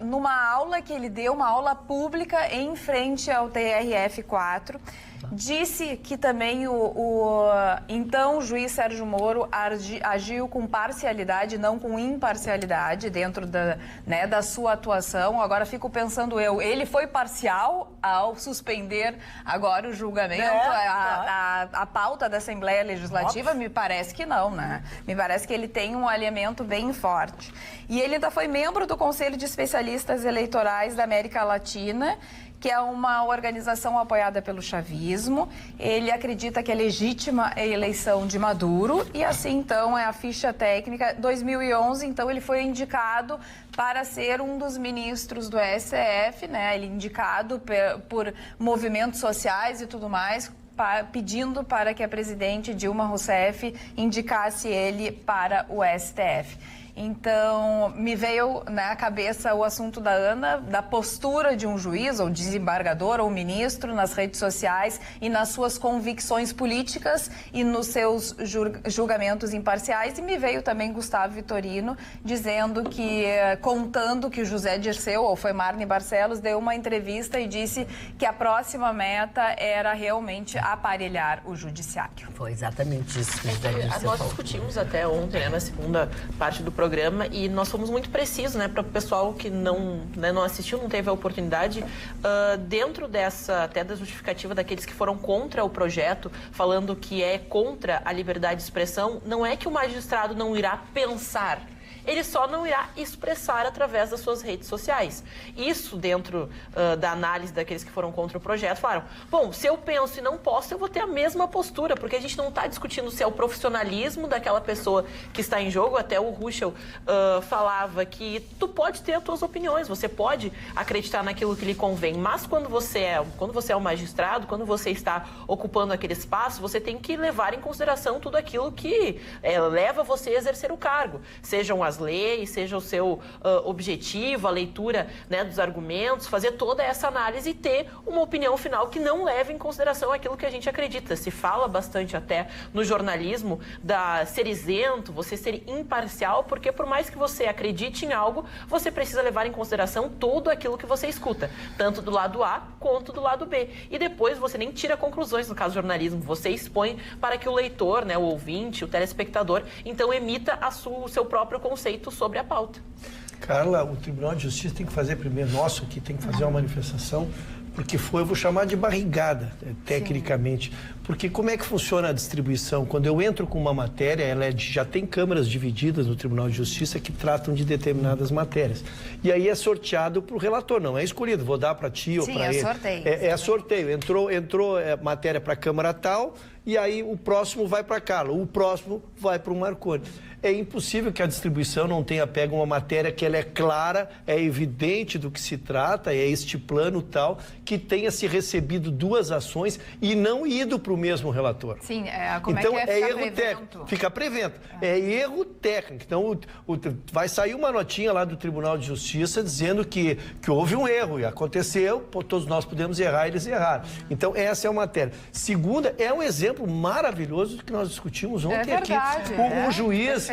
numa aula que ele deu, uma aula pública em frente ao TRF4. Disse que também então o juiz Sérgio Moro agiu com parcialidade, não com imparcialidade dentro da sua atuação. Agora fico pensando ele foi parcial ao suspender agora o julgamento, a pauta da Assembleia Legislativa? Me parece que não, Me parece que ele tem um alinhamento bem forte. E ele ainda foi membro do Conselho de Especialistas Eleitorais da América Latina, que é uma organização apoiada pelo chavismo. Ele acredita que é legítima a eleição de Maduro e assim, então, é a ficha técnica. 2011, então, ele foi indicado para ser um dos ministros do STF, né? Ele indicado por movimentos sociais e tudo mais, pedindo para que a presidente Dilma Rousseff indicasse ele para o STF. Então, me veio na cabeça o assunto da Ana, da postura de um juiz, ou desembargador, ou ministro, nas redes sociais e nas suas convicções políticas e nos seus julgamentos imparciais. E me veio também Gustavo Vitorino dizendo que, contando que o José Dirceu, ou foi Marne Barcelos, deu uma entrevista e disse que a próxima meta era realmente aparelhar o judiciário. Foi exatamente isso que o José Dirceu Nós falou. discutimos até ontem, né, na segunda parte do programa, e nós fomos muito precisos, né, para o pessoal que não assistiu, não teve a oportunidade, dentro dessa, até da justificativa daqueles que foram contra o projeto, falando que é contra a liberdade de expressão, não é que o magistrado não irá pensar, ele só não irá expressar através das suas redes sociais. Isso dentro da análise daqueles que foram contra o projeto, falaram, bom, se eu penso e não posso, eu vou ter a mesma postura, porque a gente não está discutindo se é o profissionalismo daquela pessoa que está em jogo. Até o Ruschel falava que tu pode ter as tuas opiniões, você pode acreditar naquilo que lhe convém, mas quando você é um magistrado, quando você está ocupando aquele espaço, você tem que levar em consideração tudo aquilo que leva você a exercer o cargo, sejam as leis, seja o seu objetivo, a leitura, né, dos argumentos, fazer toda essa análise e ter uma opinião final que não leve em consideração aquilo que a gente acredita. Se fala bastante até no jornalismo da ser isento, você ser imparcial, porque por mais que você acredite em algo, você precisa levar em consideração tudo aquilo que você escuta, tanto do lado A quanto do lado B. E depois você nem tira conclusões, no caso do jornalismo, você expõe para que o leitor, né, o ouvinte, o telespectador, então emita o seu próprio conceito sobre a pauta. Carla, o Tribunal de Justiça tem que fazer primeiro, nosso aqui tem que fazer uma manifestação, porque eu vou chamar de barrigada, tecnicamente. Porque como é que funciona a distribuição? Quando eu entro com uma matéria, já tem câmaras divididas no Tribunal de Justiça que tratam de determinadas matérias. E aí é sorteado para o relator, não é escolhido, vou dar para ti ou para ele. Sorteio. É sorteio. Entrou matéria para a Câmara tal, e aí o próximo vai para a Carla, o próximo vai para o Marconi. É impossível que a distribuição não tenha pego uma matéria que ela é clara, é evidente do que se trata, é este plano tal, que tenha se recebido duas ações e não ido para o mesmo relator. Sim, então é erro técnico. Fica prevento. É erro técnico. Então vai sair uma notinha lá do Tribunal de Justiça dizendo que houve um erro e aconteceu, todos nós podemos errar, eles erraram. Então essa é uma matéria. Segunda, é um exemplo maravilhoso do que nós discutimos ontem aqui. O juiz,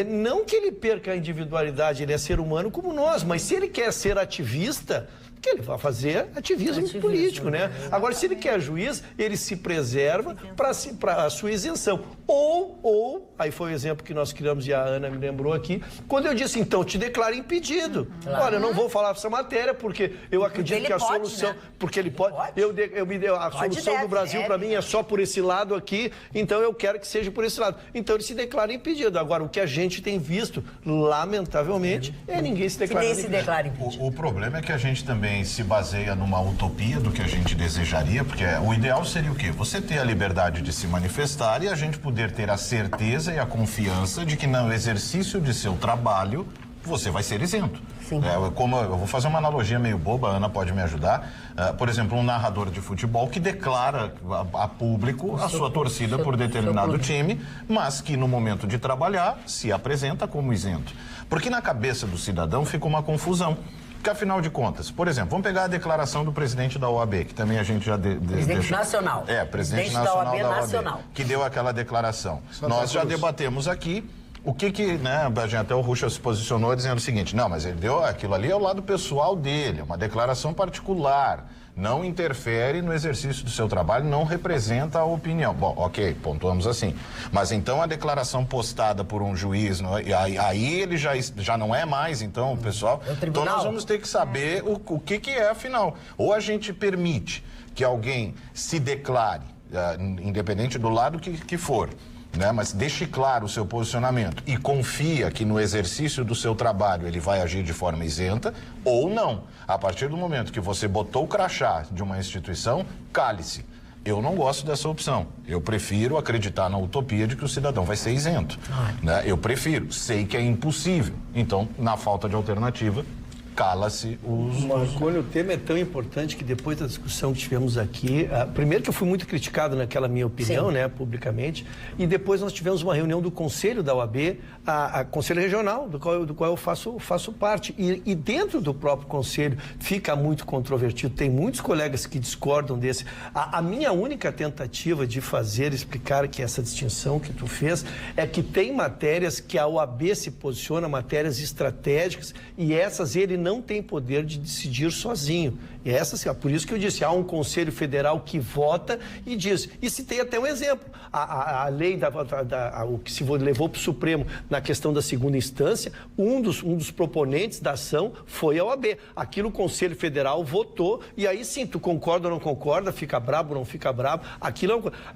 não que ele perca a individualidade, ele é ser humano como nós, mas se ele quer ser ativista, que ele vai fazer ativismo político, né? Agora, se ele quer juiz, ele se preserva para a sua isenção. Ou, aí foi o exemplo que nós criamos e a Ana me lembrou aqui, quando eu disse, então, te declaro impedido. Claro. Olha, eu não vou falar essa matéria, porque eu acredito que a solução... Né? Porque ele pode. A solução do Brasil, para mim, é só por esse lado aqui, então eu quero que seja por esse lado. Então, ele se declara impedido. Agora, o que a gente tem visto, lamentavelmente, é ninguém se declarar impedido. O problema é que a gente também se baseia numa utopia do que a gente desejaria, porque o ideal seria o quê? Você ter a liberdade de se manifestar e a gente poder ter a certeza e a confiança de que no exercício de seu trabalho você vai ser isento. Como eu vou fazer uma analogia meio boba, a Ana pode me ajudar. Por exemplo, um narrador de futebol que declara a público a sua torcida por determinado time, mas que no momento de trabalhar se apresenta como isento. Porque na cabeça do cidadão fica uma confusão. Porque, afinal de contas, por exemplo, vamos pegar a declaração do presidente da OAB, que também a gente já... Presidente nacional. Presidente nacional da OAB, que deu aquela declaração. Nós já debatemos aqui o que né, até o Ruschel se posicionou dizendo o seguinte, não, mas ele deu aquilo ali é o lado pessoal dele, é uma declaração particular, não interfere no exercício do seu trabalho, não representa a opinião. Bom, ok, pontuamos assim. Mas então a declaração postada por um juiz, aí ele já não é mais, então, pessoal... Então nós vamos ter que saber o que é, afinal. Ou a gente permite que alguém se declare, independente do lado que for, né? Mas deixe claro o seu posicionamento e confia que no exercício do seu trabalho ele vai agir de forma isenta ou não. A partir do momento que você botou o crachá de uma instituição, cale-se. Eu não gosto dessa opção. Eu prefiro acreditar na utopia de que o cidadão vai ser isento. Né? Eu prefiro. Sei que é impossível. Então, na falta de alternativa, cala-se os... Marconi, o tema é tão importante que depois da discussão que tivemos aqui, primeiro que eu fui muito criticado naquela minha opinião, né, publicamente, e depois nós tivemos uma reunião do Conselho da OAB, a Conselho Regional, do qual eu faço parte. E dentro do próprio Conselho fica muito controvertido, tem muitos colegas que discordam desse. A minha única tentativa de explicar que essa distinção que tu fez, é que tem matérias que a OAB se posiciona, matérias estratégicas, e essas ele não tem poder de decidir sozinho. E por isso que eu disse, há um Conselho Federal que vota e diz. E citei até um exemplo. A lei o que se levou para o Supremo na questão da segunda instância, um dos proponentes da ação foi a OAB. Aquilo o Conselho Federal votou, e aí sim, tu concorda ou não concorda, fica brabo ou não fica brabo.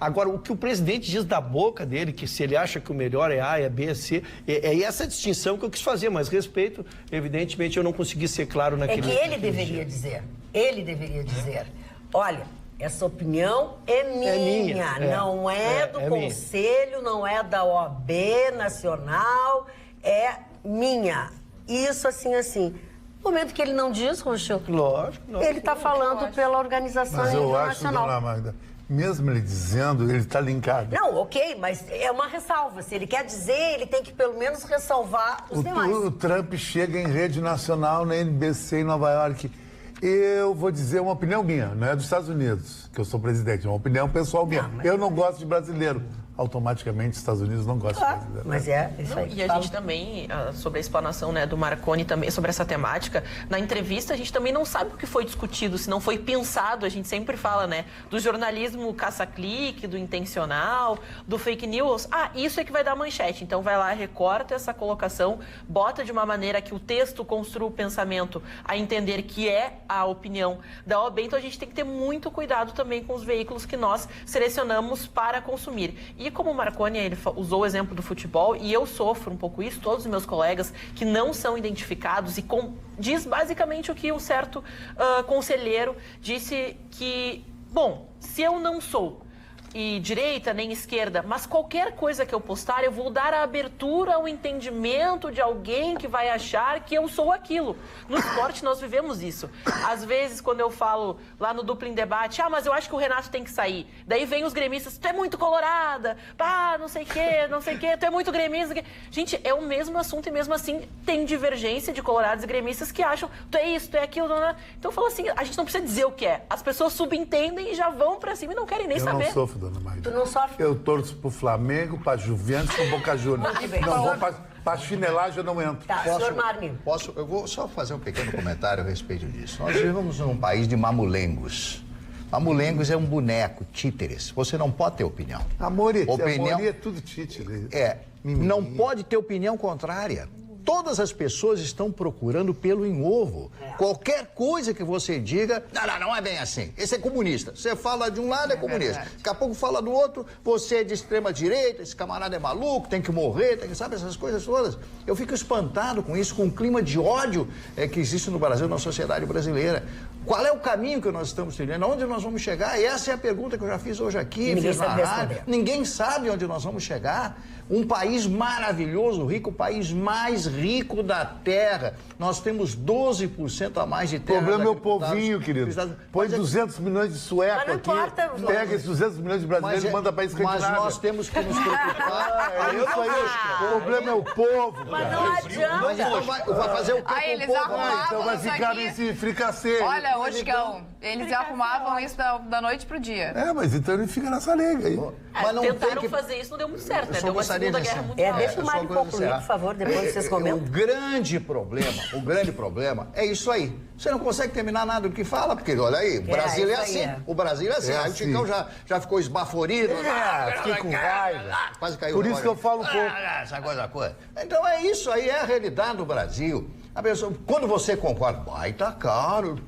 Agora, o que o presidente diz da boca dele, que se ele acha que o melhor é A, é B, é C, é essa distinção que eu quis fazer, mas respeito, evidentemente, eu não consegui ser claro naquele... É que ele deveria dizer. Ele deveria dizer, olha, essa opinião é minha, não é do Conselho, minha. Não é da OAB Nacional, é minha. Isso assim. No momento que ele não diz, Roxo, lógico, ele está falando pela Organização Internacional. Mas eu acho, dona Magda, mesmo ele dizendo, ele está linkado. Não, ok, mas é uma ressalva. Se ele quer dizer, ele tem que pelo menos ressalvar os demais. O Trump chega em rede nacional na NBC em Nova York. Eu vou dizer uma opinião minha, não é dos Estados Unidos, que eu sou presidente, é uma opinião pessoal minha. Eu não gosto de brasileiro. Automaticamente, os Estados Unidos não gostam de brasileiro. Mas é isso aí. E a gente também, sobre a explanação, né, do Marconi, também sobre essa temática, na entrevista a gente também não sabe o que foi discutido, se não foi pensado. A gente sempre fala, né, do jornalismo caça-clique, do intencional, do fake news. Isso é que vai dar manchete. Então vai lá, recorta essa colocação, bota de uma maneira que o texto construa o pensamento a entender que é a opinião da OAB. Então a gente tem que ter muito cuidado também com os veículos que nós selecionamos para consumir. E como o Marconi, ele usou o exemplo do futebol, e eu sofro um pouco isso, todos os meus colegas que não são identificados, e diz basicamente o que um certo conselheiro disse que, bom, se eu não sou e direita nem esquerda, mas qualquer coisa que eu postar, eu vou dar a abertura ao entendimento de alguém que vai achar que eu sou aquilo. No esporte nós vivemos isso. Às vezes, quando eu falo lá no Duplo em Debate, mas eu acho que o Renato tem que sair. Daí vem os gremistas, tu é muito colorada, não sei o quê, tu é muito gremista. Gente, é o mesmo assunto e mesmo assim tem divergência de colorados e gremistas que acham, tu é isso, tu é aquilo. Então eu falo assim, a gente não precisa dizer o que é. As pessoas subentendem e já vão pra cima e não querem nem saber. Eu não sofro, dona Magda. Tu não sofre? Eu torço pro Flamengo, pra Juventus, pro Boca Juniors. Não vou pra chinelagem, eu não entro. Tá, senhor Marni. Eu vou só fazer um pequeno comentário a respeito disso. Nós vivemos num país de mamulengos. Mamulengos é um boneco, títeres. Você não pode ter opinião. Amor é tudo títere. Não pode ter opinião contrária. Todas as pessoas estão procurando pelo em ovo. Qualquer coisa que você diga, não é bem assim. Esse é comunista. Você fala de um lado, é comunista. Daqui a pouco fala do outro, você é de extrema direita, esse camarada é maluco, tem que morrer, sabe, essas coisas todas. Eu fico espantado com isso, com o clima de ódio que existe no Brasil, na sociedade brasileira. Qual é o caminho que nós estamos trilhando? Onde nós vamos chegar? E essa é a pergunta que eu já fiz hoje aqui. Ninguém sabe responder. Ninguém sabe onde nós vamos chegar. Um país maravilhoso, rico, o país mais rico da Terra. Nós temos 12% a mais de terra. O problema é o povinho, querido. Põe 200 milhões de sueco aqui. Importa, pega esses 200 milhões de brasileiros e manda para escandinávia. Mas nós temos que nos preocupar. É isso aí. O problema é o povo. Mas não adianta. Mas então vai fazer o que com eles o povo? arrumavam Então vai isso ficar aqui. nesse fricassê. Olha, Oscão, eles arrumavam isso da noite pro dia. Mas então ele fica nessa liga aí. Mas não tentaram tem que... fazer isso, não deu muito certo, né? Eu Deu uma gostaria Segunda de Guerra encerrar. Mundial. Deixa o Mário concluir, por favor, depois vocês comentam. O grande problema é isso aí. Você não consegue terminar nada do que fala, porque olha aí, o Brasil é assim. O Brasil é assim. Aí o Chicão já ficou esbaforido. Fiquei com raiva. Quase caiu. Por isso que eu falo um pouco. Essa coisa. Então é isso aí, é a realidade do Brasil. A pessoa, quando você concorda, vai, tá caro.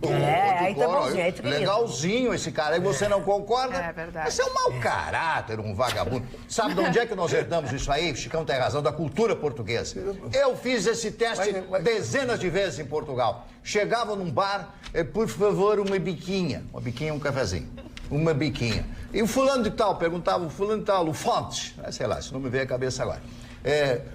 Aí tá bonzinho, aí tá legalzinho esse cara. Aí você não concorda. É verdade. Esse é um mau caráter, um vagabundo. Sabe de onde é que nós herdamos isso aí? Chicão tem razão, da cultura portuguesa. Eu fiz esse teste dezenas de vezes em Portugal. Chegava num bar, por favor, uma biquinha. Uma biquinha, um cafezinho. Uma biquinha. E o fulano de tal, perguntava o fulano de tal, o Fontes. Sei lá, se não me veio a cabeça agora.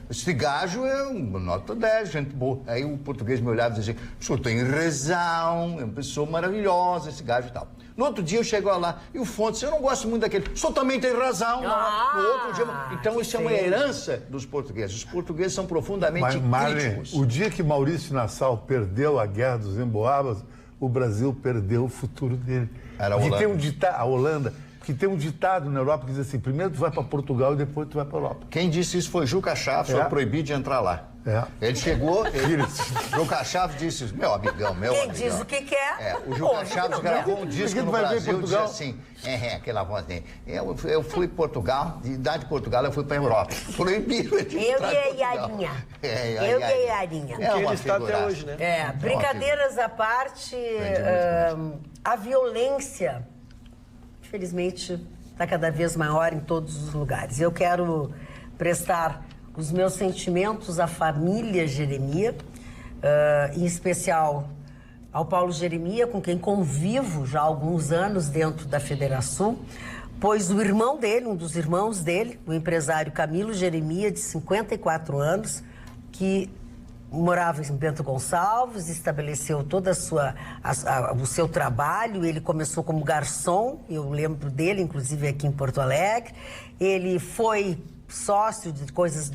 Esse gajo é uma nota 10, gente boa. Aí o português me olhava e dizia, o senhor tem razão, é uma pessoa maravilhosa, esse gajo e tal. No outro dia eu chego lá e o Fontes, eu não gosto muito daquele, o senhor também tem razão. No outro dia, então isso é uma herança dos portugueses. Os portugueses são profundamente críticos. O dia que Maurício Nassau perdeu a guerra dos Emboabas, o Brasil perdeu o futuro dele. Era a Holanda. A Holanda. Que tem um ditado na Europa que diz assim, primeiro tu vai para Portugal e depois tu vai para a Europa. Quem disse isso foi Juca Chaves, foi proibido de entrar lá. Ele chegou, Juca Chaves disse, meu amigão. Quem diz o que quer? O Juca Chaves gravou um disco no Brasil e disse assim, aquela voz dele, eu fui para Portugal, de idade de Portugal eu fui para a Europa. Proibido de entrar em Portugal. Eu e a Iarinha. É ele está até hoje, né? Brincadeiras à parte, a violência... infelizmente, está cada vez maior em todos os lugares. Eu quero prestar os meus sentimentos à família Jeremia, em especial ao Paulo Jeremia, com quem convivo já há alguns anos dentro da Federação, pois o irmão dele, um dos irmãos dele, o empresário Camilo Jeremia, de 54 anos, que morava em Bento Gonçalves, estabeleceu todo o seu trabalho. Ele começou como garçom, eu lembro dele, inclusive aqui em Porto Alegre. Ele foi sócio de coisas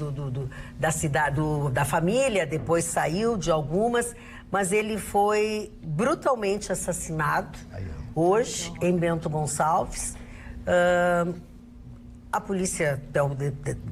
da cidade, da família, depois saiu de algumas, mas ele foi brutalmente assassinado hoje em Bento Gonçalves. A polícia,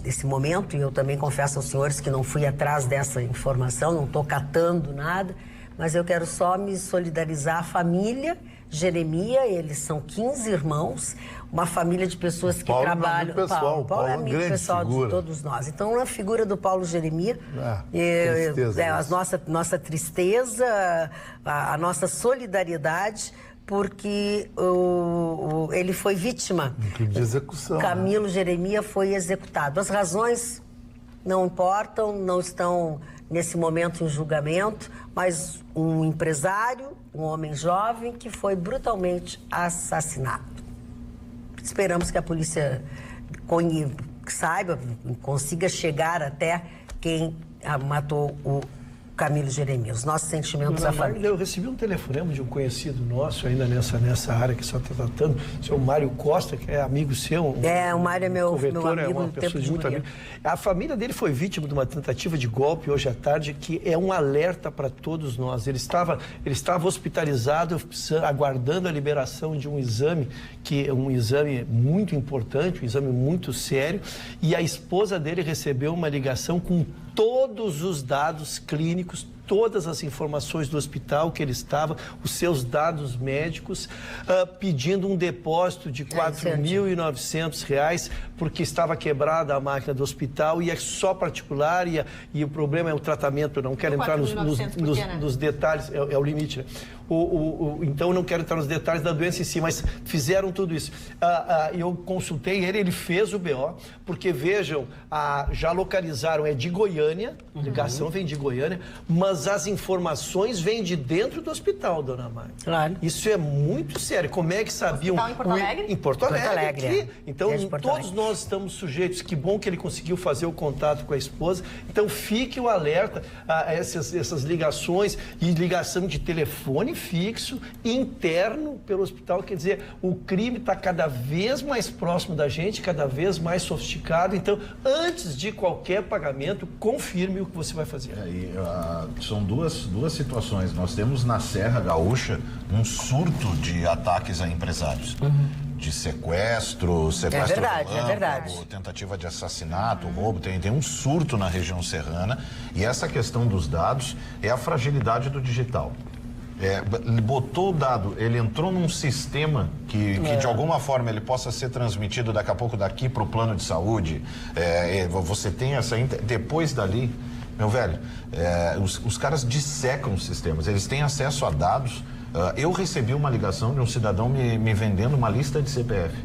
nesse momento, e eu também confesso aos senhores que não fui atrás dessa informação, não estou catando nada, mas eu quero só me solidarizar à família Jeremia. Eles são 15 irmãos, uma família de pessoas que trabalham... Paulo é amigo pessoal de todos nós. Então, a figura do Paulo Jeremia, a nossa tristeza, a nossa solidariedade... porque ele foi vítima. De execução. Camilo Jeremia foi executado. As razões não importam, não estão nesse momento em julgamento, mas um empresário, um homem jovem, que foi brutalmente assassinado. Esperamos que a polícia saiba, consiga chegar até quem matou o Camilo Jeremia. Os nossos sentimentos à família. Eu recebi um telefonema de um conhecido nosso, ainda nessa área que só está tratando, o senhor Mário Costa, que é amigo seu. O Mário é meu amigo. É uma pessoa de muito amigo. A família dele foi vítima de uma tentativa de golpe hoje à tarde, que é um alerta para todos nós. Ele estava hospitalizado, aguardando a liberação de um exame, que é um exame muito importante, um exame muito sério, e a esposa dele recebeu uma ligação com todos os dados clínicos, todas as informações do hospital que ele estava, os seus dados médicos, pedindo um depósito de R$ 4.900, porque estava quebrada a máquina do hospital e é só particular, e o problema é o tratamento. Eu não quero entrar nos detalhes, é o limite, né? Então, eu não quero entrar nos detalhes da doença em si, mas fizeram tudo isso. Eu consultei ele fez o BO, porque, vejam, já localizaram, é de Goiânia, a ligação vem de Goiânia, mas as informações vêm de dentro do hospital, dona Mari. Claro. Isso é muito sério. Como é que sabiam... Hospital em Porto Alegre? Em Porto Alegre. Aqui. Então, todos Alegre. nós estamos sujeitos. Que bom que ele conseguiu fazer o contato com a esposa. Então, fique o alerta a essas ligações e ligação de telefone fixo, interno pelo hospital. Quer dizer, o crime está cada vez mais próximo da gente, cada vez mais sofisticado. Então, antes de qualquer pagamento, confirme o que você vai fazer. São duas situações. Nós temos na Serra Gaúcha um surto de ataques a empresários. De sequestro relâmpago, tentativa de assassinato, roubo, tem um surto na região serrana, e essa questão dos dados é a fragilidade do digital. Botou o dado, ele entrou num sistema que de alguma forma ele possa ser transmitido daqui a pouco daqui para o plano de saúde, você tem depois dali Meu velho, os caras dissecam os sistemas, eles têm acesso a dados. Eu recebi uma ligação de um cidadão me vendendo uma lista de CPF.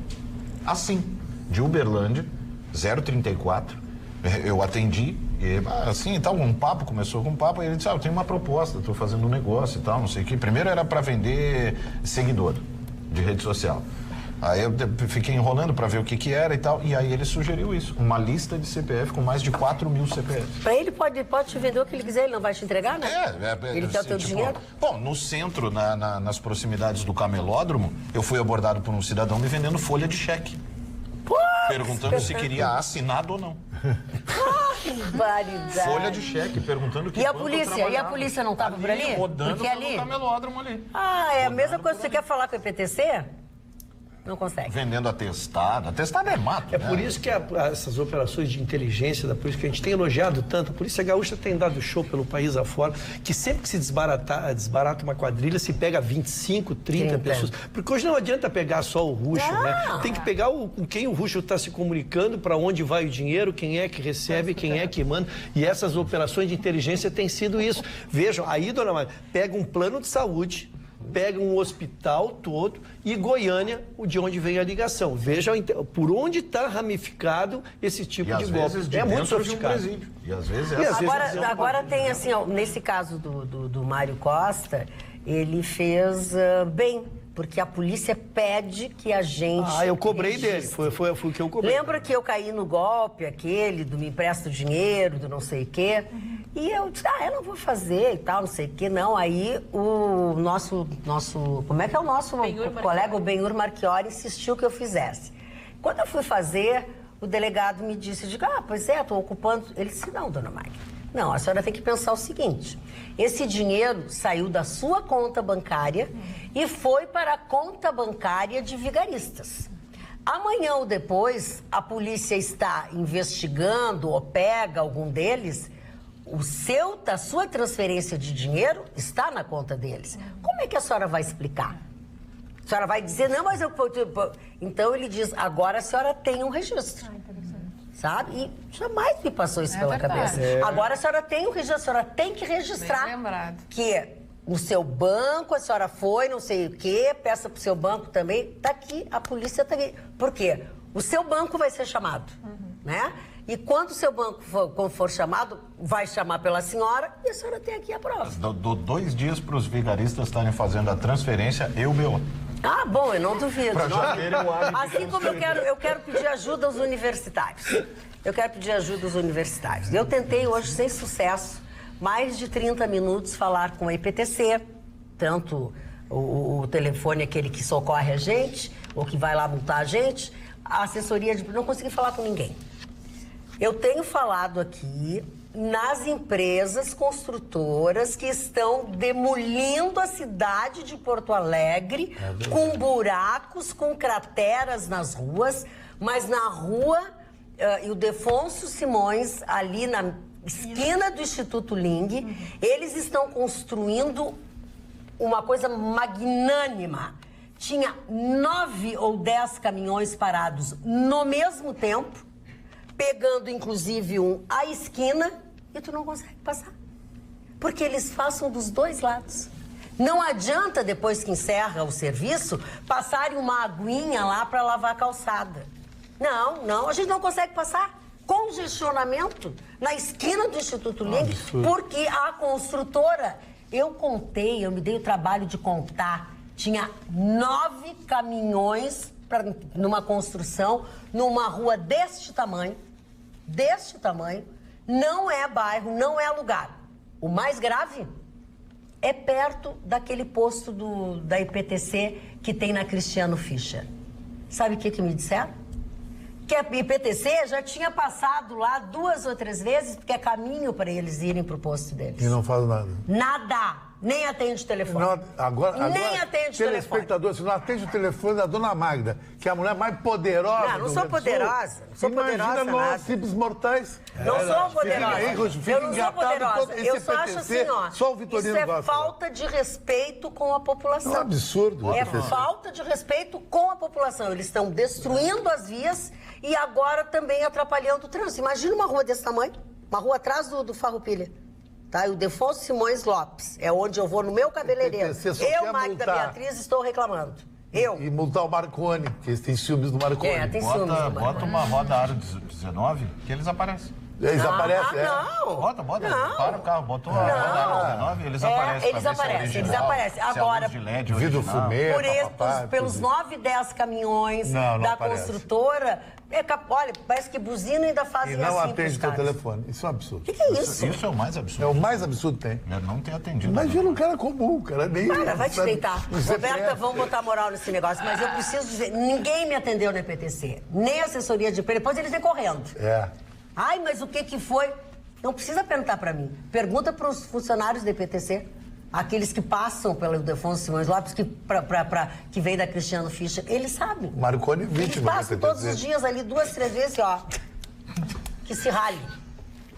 Assim, de Uberlândia, 034. Eu atendi, e assim, tal, começou com um papo, e ele disse, eu tenho uma proposta, estou fazendo um negócio e tal, não sei o que. Primeiro era para vender seguidor de rede social. Aí eu fiquei enrolando para ver o que era e tal, e aí ele sugeriu isso, uma lista de CPF com mais de 4 mil CPFs. Para ele pode te vender o que ele quiser, ele não vai te entregar, né? Ele quer o teu dinheiro. Bom, no centro, nas proximidades do camelódromo, eu fui abordado por um cidadão me vendendo folha de cheque. Perguntando se queria assinado ou não. Barbaridade. Folha de cheque, perguntando que E a polícia não estava por ali? Rodando porque ali... no camelódromo ali. É a mesma coisa. Você quer falar com o IPTC? Não consegue. Vendendo atestado. Atestado é mato, É né? por isso que essas operações de inteligência da polícia, que a gente tem elogiado tanto, a Polícia Gaúcha tem dado show pelo país afora, que sempre que se desbarata uma quadrilha, se pega 25, 30 pessoas. Porque hoje não adianta pegar só o Ruxo, né? Tem que pegar com quem o Ruxo está se comunicando, para onde vai o dinheiro, quem é que recebe, quem é que manda. E essas operações de inteligência têm sido isso. Vejam, aí, dona Maria, pega um plano de saúde, pega um hospital todo e Goiânia, de onde vem a ligação. Veja por onde está ramificado esse tipo de golpe. É muito sofisticado. E às vezes Agora tem assim, ó, nesse caso do Mário Costa, ele fez bem, porque a polícia pede que a gente... eu cobrei dele, foi o que eu cobrei. Lembra que eu caí no golpe, aquele do me empresta o dinheiro, do não sei o quê? E eu disse, eu não vou fazer e tal, não sei o quê. Não, aí o nosso como é que é o nosso colega, o Benhur Marchiori, insistiu que eu fizesse. Quando eu fui fazer, o delegado me disse, pois estou ocupando... Ele disse, não, dona Magda, não, a senhora tem que pensar o seguinte, esse dinheiro saiu da sua conta bancária e foi para a conta bancária de vigaristas. Amanhã ou depois, a polícia está investigando ou pega algum deles, a sua transferência de dinheiro está na conta deles. Como é que a senhora vai explicar? A senhora vai dizer, não, mas eu... Então ele diz, agora a senhora tem um registro. Sabe? E jamais me passou isso pela cabeça. Agora a senhora tem um registro, a senhora tem que registrar que no seu banco a senhora foi, não sei o quê, peça pro seu banco também, tá aqui, a polícia tá aqui. Por quê? O seu banco vai ser chamado, né? E quando o seu banco for chamado, vai chamar pela senhora e a senhora tem aqui a prova. Dou 2 dias para os vigaristas estarem fazendo a transferência e o BO. Bom, eu não duvido. Pra já terem um hábito. Assim como eu quero pedir ajuda aos universitários. Eu tentei hoje, sem sucesso, mais de 30 minutos falar com a IPTC, tanto o telefone, aquele que socorre a gente, ou que vai lá multar a gente, a assessoria não consegui falar com ninguém. Eu tenho falado aqui nas empresas construtoras que estão demolindo a cidade de Porto Alegre, com buracos, com crateras nas ruas, mas na rua Ildefonso Simões, ali na esquina do Instituto Ling, eles estão construindo uma coisa magnânima. Tinha 9 ou 10 caminhões parados no mesmo tempo, pegando inclusive à esquina, e tu não consegue passar. Porque eles passam dos dois lados. Não adianta, depois que encerra o serviço, passarem uma aguinha lá para lavar a calçada. Não, a gente não consegue passar. Congestionamento na esquina do Instituto Ling, porque a construtora, eu me dei o trabalho de contar, tinha 9 caminhões numa construção, numa rua deste tamanho, não é bairro, não é lugar. O mais grave é perto daquele posto da IPTC que tem na Cristiano Fischer. Sabe o que me disseram? Que a IPTC já tinha passado lá 2 ou 3 vezes, porque é caminho para eles irem para o posto deles. E não faz nada. Nada. Nem atende o telefone. Nem atende o telefone. Telespectador, se não atende o telefone da dona Magda, que é a mulher mais poderosa não sou poderosa. Não sou poderosa nós, simples mortais. Não sou poderosa. Eu não sou poderosa. Eu só acho assim, só o Vitorino isso é falta de respeito com a população. É um absurdo. É falta de respeito com a população. Eles estão destruindo as vias e agora também atrapalhando o trânsito. Imagina uma rua desse tamanho. uma rua atrás do Farroupilha. Tá? E o Defonso Simões Lopes. É onde eu vou no meu cabeleireiro. Eu, Magda Beatriz, estou reclamando. E multar o Marconi, que eles têm ciúmes do Marconi. Tem ciúmes do Marconi. Bota uma roda aro 19 que eles aparecem. Eles aparecem, não. Bota. Para o carro, botou a roda aro 19 eles aparecem. Eles aparecem. Agora, vidro fumê, pelos 9, 10 caminhões da construtora, olha, parece que buzina ainda fazem assim. E não atende teu telefone. Isso é um absurdo. O que é isso? Isso é o mais absurdo. É o mais absurdo que tem. Eu não ter atendido. Imagina um cara comum, cara. Nem Para, vai te deitar. Roberta, vamos botar moral nesse negócio. Mas eu preciso dizer, ninguém me atendeu no EPTC. Nem a assessoria de imprensa. Depois eles vêm correndo. Ai, mas o que foi? Não precisa perguntar para mim. Pergunta para os funcionários do EPTC. Aqueles que passam pelo Defonso Simões Lopes, que vem da Cristiano Fischer. Eles sabem. Marconi vítima. Eles passam todos os dias ali 2, 3 vezes, ó. Que se rale.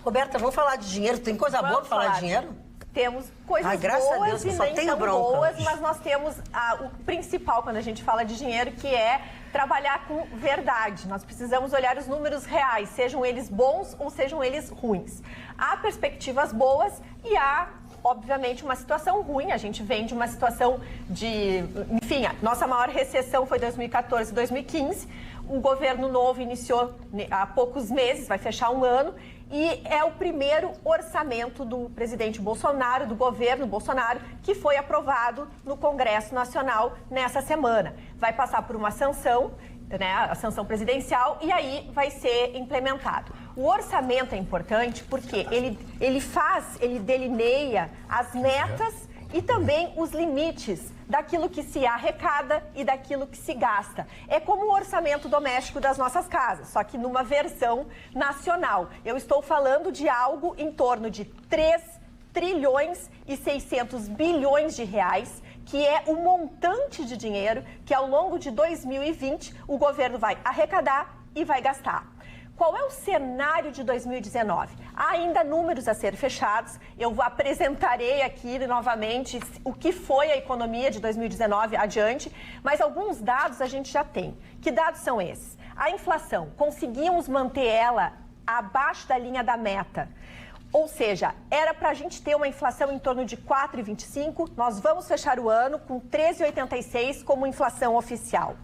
Roberta, vamos falar de dinheiro. Tem coisa boa para falar de dinheiro? Temos coisas graças boas a Deus, e só nem tenho tão bronca. boas, mas nós temos o principal quando a gente fala de dinheiro, que é trabalhar com verdade. Nós precisamos olhar os números reais, sejam eles bons ou sejam eles ruins. Há perspectivas boas e há, obviamente, uma situação ruim. A gente vem de uma situação de... Enfim, a nossa maior recessão foi 2014 e 2015. O governo novo iniciou há poucos meses, vai fechar um ano, e é o primeiro orçamento do presidente Bolsonaro, do governo Bolsonaro, que foi aprovado no Congresso Nacional nessa semana. Vai passar por uma sanção, né, a sanção presidencial, e aí vai ser implementado. O orçamento é importante porque ele delineia as metas e também os limites daquilo que se arrecada e daquilo que se gasta. É como o orçamento doméstico das nossas casas, só que numa versão nacional. Eu estou falando de algo em torno de 3 trilhões e 600 bilhões de reais, que é o montante de dinheiro que ao longo de 2020 o governo vai arrecadar e vai gastar. Qual é o cenário de 2019? Há ainda números a ser fechados. Eu apresentarei aqui novamente o que foi a economia de 2019 adiante, mas alguns dados a gente já tem. Que dados são esses? A inflação, conseguimos manter ela abaixo da linha da meta. Ou seja, era para a gente ter uma inflação em torno de 4,25, nós vamos fechar o ano com 13,86 como inflação oficial.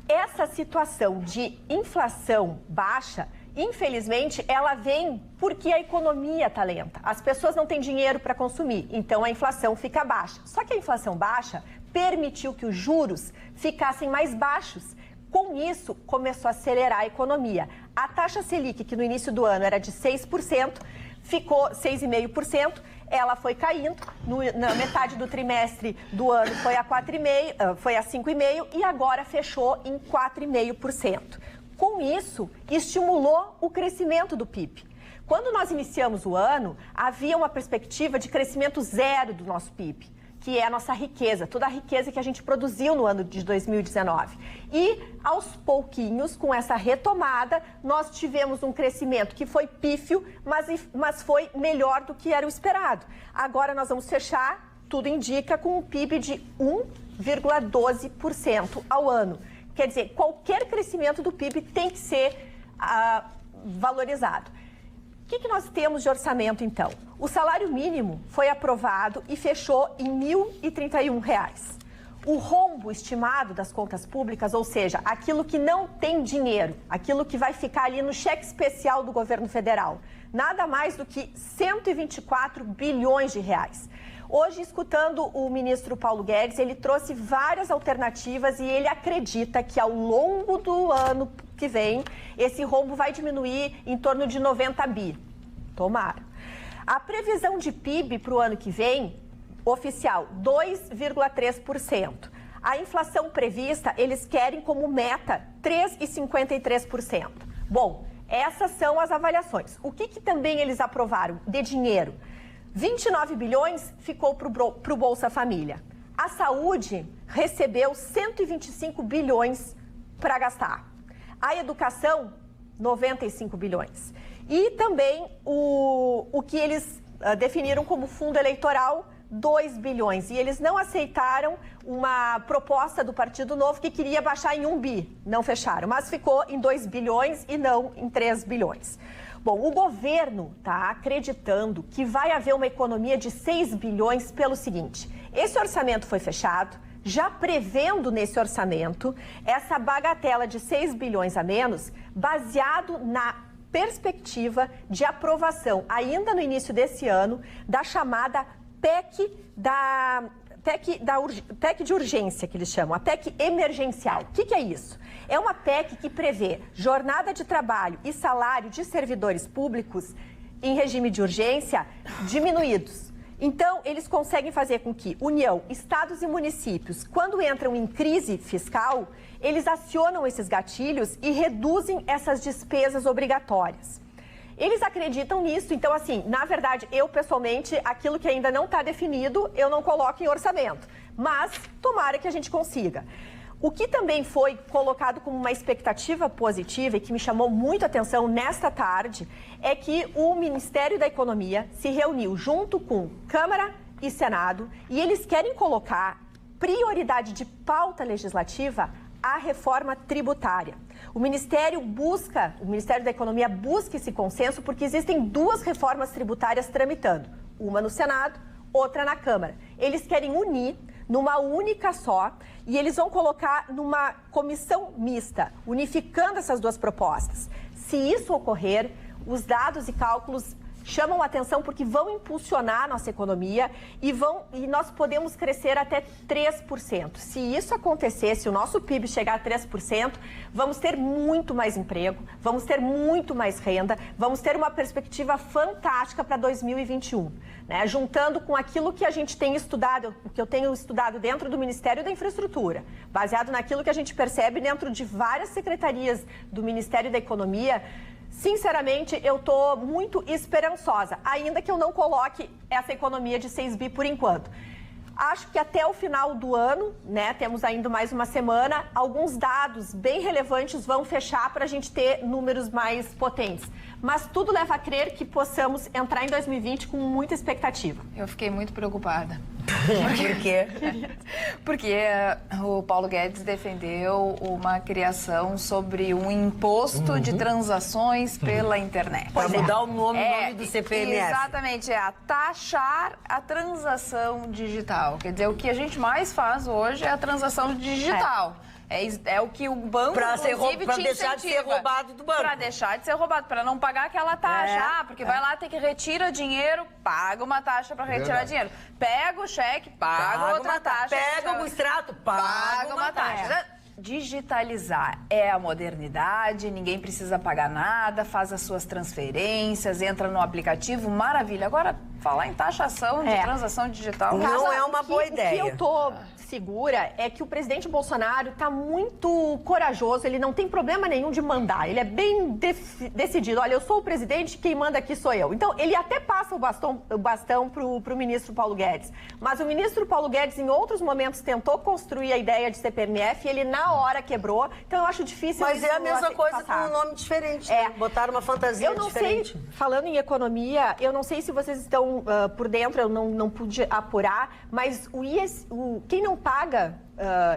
Essa situação de inflação baixa, infelizmente, ela vem porque a economia está lenta. As pessoas não têm dinheiro para consumir, então a inflação fica baixa. Só que a inflação baixa permitiu que os juros ficassem mais baixos. Com isso, começou a acelerar a economia. A taxa Selic, que no início do ano era de 6%, ficou 6,5%. Ela foi caindo, na metade do trimestre do ano foi a 4,5%, foi a 5,5% e agora fechou em 4,5%. Com isso, estimulou o crescimento do PIB. Quando nós iniciamos o ano, havia uma perspectiva de crescimento zero do nosso PIB, que é a nossa riqueza, toda a riqueza que a gente produziu no ano de 2019. E, aos pouquinhos, com essa retomada, nós tivemos um crescimento que foi pífio, mas foi melhor do que era o esperado. Agora nós vamos fechar, tudo indica, com um PIB de 1,12% ao ano. Quer dizer, qualquer crescimento do PIB tem que ser valorizado. O que nós temos de orçamento, então? O salário mínimo foi aprovado e fechou em R$ 1.031. O rombo estimado das contas públicas, ou seja, aquilo que não tem dinheiro, aquilo que vai ficar ali no cheque especial do governo federal, nada mais do que 124 bilhões de reais. Hoje, escutando o ministro Paulo Guedes, ele trouxe várias alternativas e ele acredita que ao longo do ano que vem, esse rombo vai diminuir em torno de 90 bi. Tomara. A previsão de PIB para o ano que vem, oficial, 2,3%. A inflação prevista, eles querem como meta 3,53%. Bom, essas são as avaliações. O que também eles aprovaram de dinheiro? 29 bilhões ficou para o Bolsa Família. A saúde recebeu 125 bilhões para gastar. A educação, 95 bilhões. E também o que eles definiram como fundo eleitoral, 2 bilhões. E eles não aceitaram uma proposta do Partido Novo que queria baixar em 1 bi. Não fecharam, mas ficou em 2 bilhões e não em 3 bilhões. Bom, o governo está acreditando que vai haver uma economia de 6 bilhões pelo seguinte: esse orçamento foi fechado, já prevendo nesse orçamento essa bagatela de 6 bilhões a menos, baseado na perspectiva de aprovação, ainda no início desse ano, da chamada PEC de urgência, que eles chamam, a PEC emergencial. O que é isso? É uma PEC que prevê jornada de trabalho e salário de servidores públicos em regime de urgência diminuídos. Então, eles conseguem fazer com que União, estados e municípios, quando entram em crise fiscal, eles acionam esses gatilhos e reduzem essas despesas obrigatórias. Eles acreditam nisso, então, assim, na verdade, eu pessoalmente, aquilo que ainda não está definido, eu não coloco em orçamento. Mas, tomara que a gente consiga. O que também foi colocado como uma expectativa positiva e que me chamou muito a atenção nesta tarde é que o Ministério da Economia se reuniu junto com Câmara e Senado e eles querem colocar prioridade de pauta legislativa à reforma tributária. O Ministério da Economia busca esse consenso porque existem 2 reformas tributárias tramitando, uma no Senado, outra na Câmara. Eles querem unir numa única só e eles vão colocar numa comissão mista, unificando essas 2 propostas. Se isso ocorrer, os dados e cálculos chamam a atenção porque vão impulsionar a nossa economia e nós podemos crescer até 3%. Se isso acontecer, se o nosso PIB chegar a 3%, vamos ter muito mais emprego, vamos ter muito mais renda, vamos ter uma perspectiva fantástica para 2021. Né? Juntando com aquilo que a gente tem estudado, o que eu tenho estudado dentro do Ministério da Infraestrutura, baseado naquilo que a gente percebe dentro de várias secretarias do Ministério da Economia. Sinceramente, eu estou muito esperançosa, ainda que eu não coloque essa economia de 6 bi por enquanto. Acho que até o final do ano, né, temos ainda mais uma semana, alguns dados bem relevantes vão fechar para a gente ter números mais potentes. Mas tudo leva a crer que possamos entrar em 2020 com muita expectativa. Eu fiquei muito preocupada. Por quê? Porque o Paulo Guedes defendeu uma criação sobre um imposto de transações pela internet. Para mudar o nome do CPMF. Exatamente, a taxar a transação digital. Quer dizer, o que a gente mais faz hoje é a transação digital. É o que o banco, inclusive, para deixar de ser roubado do banco. Para deixar de ser roubado, para não pagar aquela taxa. Porque vai lá, tem que retira dinheiro, paga uma taxa para retirar dinheiro. Pega o cheque, paga outra taxa. Pega o extrato, paga uma taxa. Digitalizar é a modernidade, ninguém precisa pagar nada, faz as suas transferências, entra no aplicativo, maravilha. Agora, falar em taxação de transação digital... Não é uma boa ideia. O que eu tô segura é que o presidente Bolsonaro está muito corajoso, ele não tem problema nenhum de mandar, ele é bem decidido. Olha, eu sou o presidente, quem manda aqui sou eu. Então, ele até passa o bastão pro ministro Paulo Guedes. Mas o ministro Paulo Guedes, em outros momentos, tentou construir a ideia de CPMF e ele, na hora, quebrou. Então, eu acho difícil... Mas é a mesma coisa com um nome diferente, né? Botaram uma fantasia diferente. Eu não sei, falando em economia, eu não sei se vocês estão por dentro, eu não pude apurar, mas quem não paga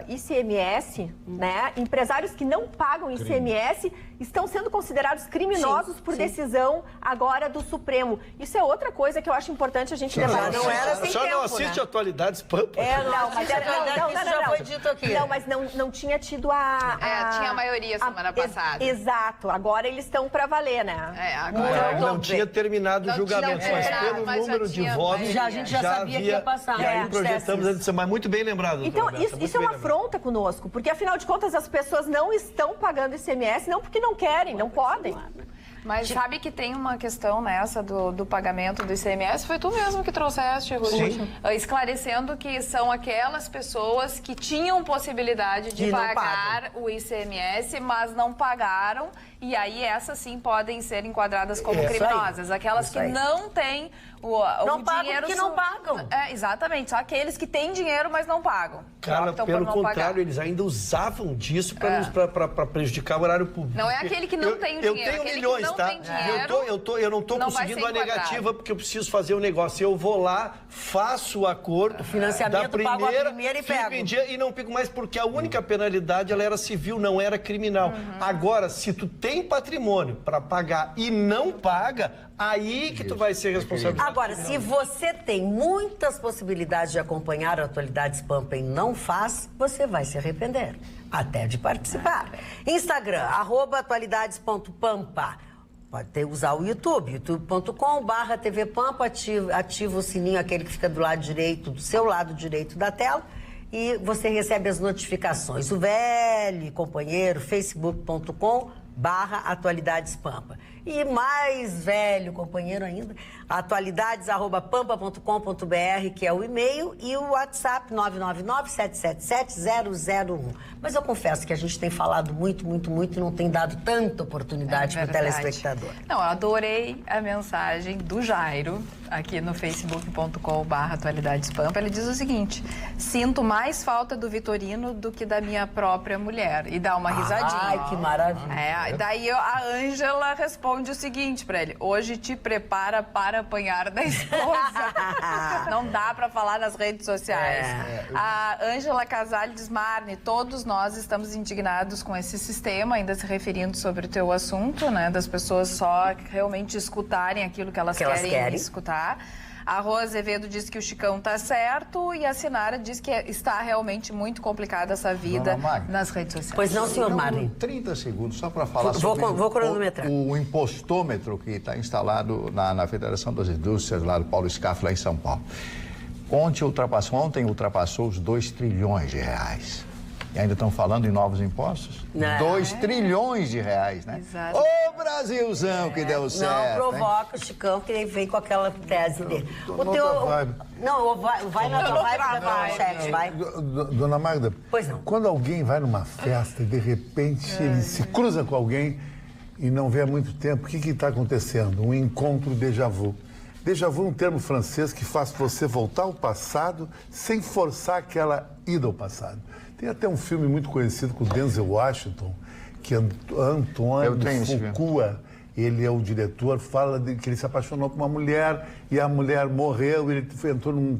ICMS, né? Empresários que não pagam ICMS estão sendo considerados criminosos por decisão agora do Supremo. Isso é outra coisa que eu acho importante a gente levar. Não era assim. Só não assiste Atualidades Pampa. Já foi dito aqui. Não, mas não tinha tido tinha a maioria semana passada. Exato. Agora eles estão para valer, né? Agora não tinha terminado o julgamento, mas pelo número de votos a gente já sabia que ia passar. E aí projetamos, mas muito bem lembrado. Então, isso é uma afronta conosco, porque afinal de contas as pessoas não estão pagando ICMS, não porque não querem, não podem. Mas sabe que tem uma questão nessa do pagamento do ICMS? Foi tu mesmo que trouxeste, Ruth, esclarecendo que são aquelas pessoas que tinham possibilidade de pagar o ICMS, mas não pagaram, e aí essas sim podem ser enquadradas como criminosas. Aquelas que não têm o dinheiro... Não pagam. Exatamente, só aqueles que têm dinheiro, mas não pagam. Cara, pelo contrário, eles ainda usavam disso para prejudicar o horário público. Não é aquele que não tem o dinheiro, eu tenho milhões, tá? tem dinheiro, Eu não tô não vai conseguindo ser a negativa porque eu preciso fazer um negócio. Eu vou lá, faço o acordo. Financiamento, pago a primeira e fico pego. em dia e não pico mais porque a única penalidade ela era civil, não era criminal. Agora, se tu tem patrimônio para pagar e não paga, aí que tu vai ser responsável. Agora, se você tem muitas possibilidades de acompanhar a Atualidades Pampa e não faz, você vai se arrepender. Até de participar. Instagram, @atualidades.pampa. Pode usar o YouTube, youtube.com/TV Pampa, ativa o sininho, aquele que fica do lado direito, do seu lado direito da tela, e você recebe as notificações. O velho companheiro, facebook.com/atualidadespampa. E mais velho companheiro ainda, atualidades@pampa.com.br, que é o e-mail, e o WhatsApp 999-777-001. Mas eu confesso que a gente tem falado muito e não tem dado tanta oportunidade para o telespectador. Não, eu adorei a mensagem do Jairo, aqui no facebook.com/atualidadespampa. Ele diz o seguinte: sinto mais falta do Vitorino do que da minha própria mulher. E dá uma risadinha. Ai, que maravilha. Daí a Ângela responde o seguinte pra ele: hoje te prepara para apanhar da esposa. Não dá pra falar nas redes sociais. A Ângela Casale diz: Marne, todos nós estamos indignados com esse sistema, ainda se referindo sobre o teu assunto, né? Das pessoas só realmente escutarem aquilo que elas querem escutar. A Rosa Azevedo diz que o Chicão tá certo e a Sinara diz que está realmente muito complicada essa vida nas redes sociais. Pois não, senhor Marlin. 30 segundos, só para falar sobre vou cronometrar. O impostômetro que está instalado na Federação das Indústrias, lá do Paulo Scaff, lá em São Paulo. Ontem ultrapassou os 2 trilhões de reais. E ainda estão falando em novos impostos? 2 trilhões de reais, né? Exato. Ô, Brasilzão, que deu certo. Não provoca o Chicão, que ele vem com aquela tese dele. Vai na tua vibe, vai. Dona Magda, pois não. Quando alguém vai numa festa e de repente ele se cruza com alguém e não vê há muito tempo, o que está acontecendo? Um encontro déjà vu. Déjà vu é um termo francês que faz você voltar ao passado sem forçar aquela ida ao passado. Tem até um filme muito conhecido com Denzel Washington, que Antoine Fuqua, ele é o diretor, fala de que ele se apaixonou por uma mulher e a mulher morreu, ele entrou num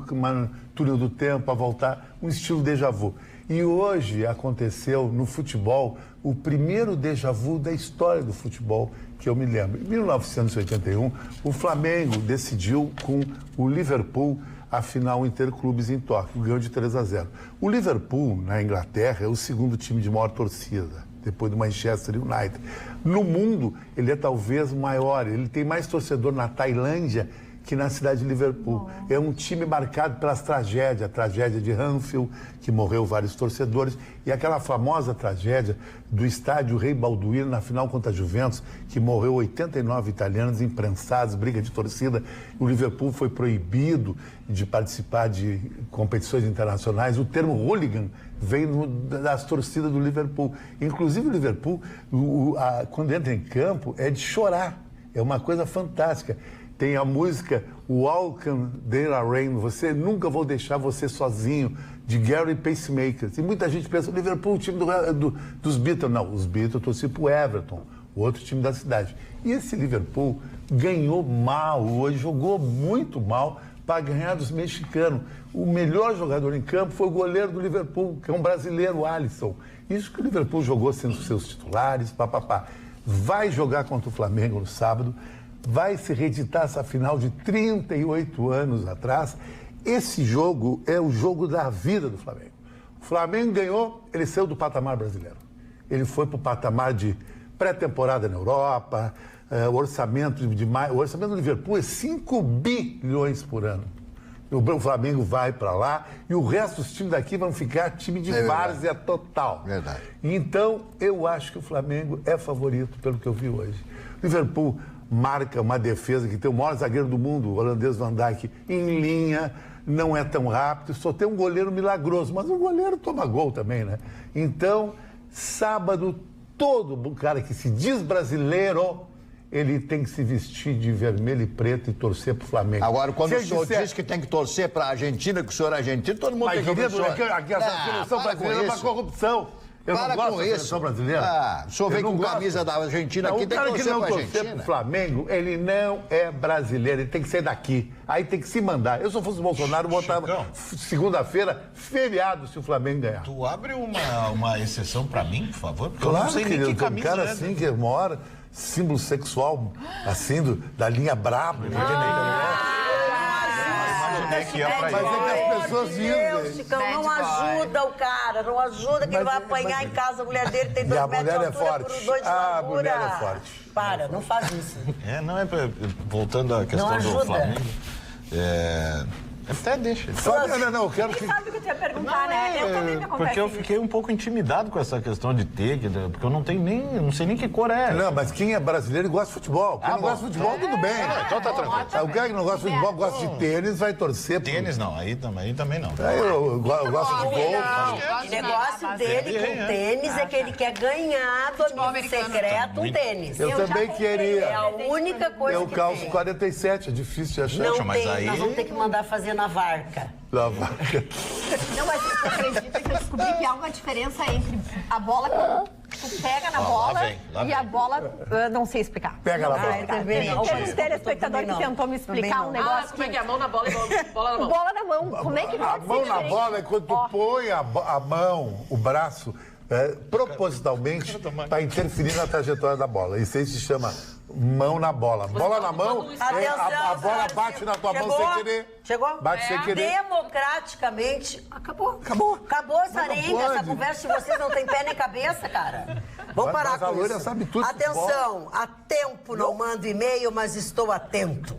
túnel do tempo a voltar, um estilo déjà vu. E hoje aconteceu no futebol o primeiro déjà vu da história do futebol, que eu me lembro. Em 1981, o Flamengo decidiu com o Liverpool a final Interclubes em Tóquio, ganhou de 3-0. O Liverpool, na Inglaterra, é o segundo time de maior torcida, depois do Manchester United. No mundo, ele é talvez maior, ele tem mais torcedor na Tailândia que na cidade de Liverpool. É um time marcado pelas tragédias, a tragédia de Anfield, que morreu vários torcedores, e aquela famosa tragédia do estádio Rei Balduino na final contra a Juventus, que morreu 89 italianos imprensados, briga de torcida. O Liverpool foi proibido de participar de competições internacionais. O termo hooligan vem das torcidas do Liverpool. Inclusive o Liverpool, quando entra em campo, é de chorar. É uma coisa fantástica. Tem a música Welcome There Rain, Nunca Vou Deixar Você Sozinho, de Gary Pacemakers. E muita gente pensa, o Liverpool, o time dos Beatles. Não, os Beatles torciam para o Everton, o outro time da cidade. E esse Liverpool ganhou mal hoje, jogou muito mal para ganhar dos mexicanos. O melhor jogador em campo foi o goleiro do Liverpool, que é um brasileiro, o Alisson. Isso que o Liverpool jogou sendo seus titulares, papapá. Vai jogar contra o Flamengo no sábado, vai se reeditar essa final de 38 anos atrás. Esse jogo é o jogo da vida do Flamengo. O Flamengo ganhou, ele saiu do patamar brasileiro. Ele foi para o patamar de pré-temporada na Europa, o orçamento do Liverpool é 5 bilhões por ano. O Flamengo vai para lá e o resto dos times daqui vão ficar time de várzea total. Verdade. Então, eu acho que o Flamengo é favorito pelo que eu vi hoje. O Liverpool marca uma defesa que tem o maior zagueiro do mundo, o holandês Van Dijk, em linha, não é tão rápido, só tem um goleiro milagroso, mas o goleiro toma gol também, né? Então, sábado, todo cara que se diz brasileiro, ele tem que se vestir de vermelho e preto e torcer pro Flamengo. Agora, quando o senhor diz que tem que torcer pra Argentina, que o senhor é argentino, todo mundo tem que torcer. Aqui a seleção brasileira é uma corrupção. Eu não Para gosto com da isso. seleção brasileira. Ah, o senhor vem com camisa da Argentina aqui, o tem cara que que torcer não pra torcer Argentina. pro Flamengo, ele não é brasileiro, ele tem que ser daqui. Aí tem que se mandar. Eu, se eu fosse o Bolsonaro, botava Chicão. segunda-feira, feriado, se o Flamengo ganhar. Tu abre uma exceção pra mim, por favor? Porque eu não Claro, sei nem querido, que tem um camisa cara é. assim que mora, símbolo sexual, assim, da linha Brabo, porque na internet. Imaginei que ia pra Mas isso. é que as pessoas Deus, dizem. Chicão, não Bad boy. ajuda o cara, não ajuda que ele vai apanhar em casa. A mulher dele tem 2 E a metros de mulher é altura forte. por 2 de Ah, a largura. mulher é forte. Para, não faz isso. Não é pra... Voltando à questão Não do ajuda. Flamengo. Até deixa. Não, eu quero que... Sabe o que tu ia perguntar, né? Eu também me acontece Porque eu isso. fiquei um pouco intimidado com essa questão de ter, porque eu não tenho nem, eu não sei nem que cor é. Não, mas quem é brasileiro gosta de futebol. Quem não bom. gosta de futebol, tudo bem. Então tá tranquilo. O cara que não gosta de futebol, gosta de tênis, vai torcer. Tênis não, aí também não. Eu gosto de gol. O negócio dele com tênis é que ele quer ganhar do amigo americano. secreto um tênis. Eu também queria. É a única coisa Eu que calço tem. 47, é difícil de achar. Não mas tem, aí- nós vamos ter que mandar fazer na varca. Na vaca. Não, mas você acredita que eu descobri que há uma diferença entre a bola que tu pega na bola lá e a bola... Não sei explicar. Pega na Não sei bola. explicar. Também não. Teve um telespectador que tentou me explicar um negócio Como é que é? Mão na bola e bola na mão. Bola na mão. Como é que A pode ser mão na diferente? bola é quando tu põe a mão, o braço, propositalmente para interferir na trajetória da bola. Isso aí se chama mão na bola. Bola na mão, a bola bate na tua mão sem querer. Chegou? Bate sem querer. Democraticamente, acabou. Acabou. Acabou essa Mas não arenga, essa pode. conversa de vocês não tem pé nem cabeça, cara. Vamos Mas parar a com loira isso. sabe tudo de Atenção, a tempo não mando e-mail, mas estou atento.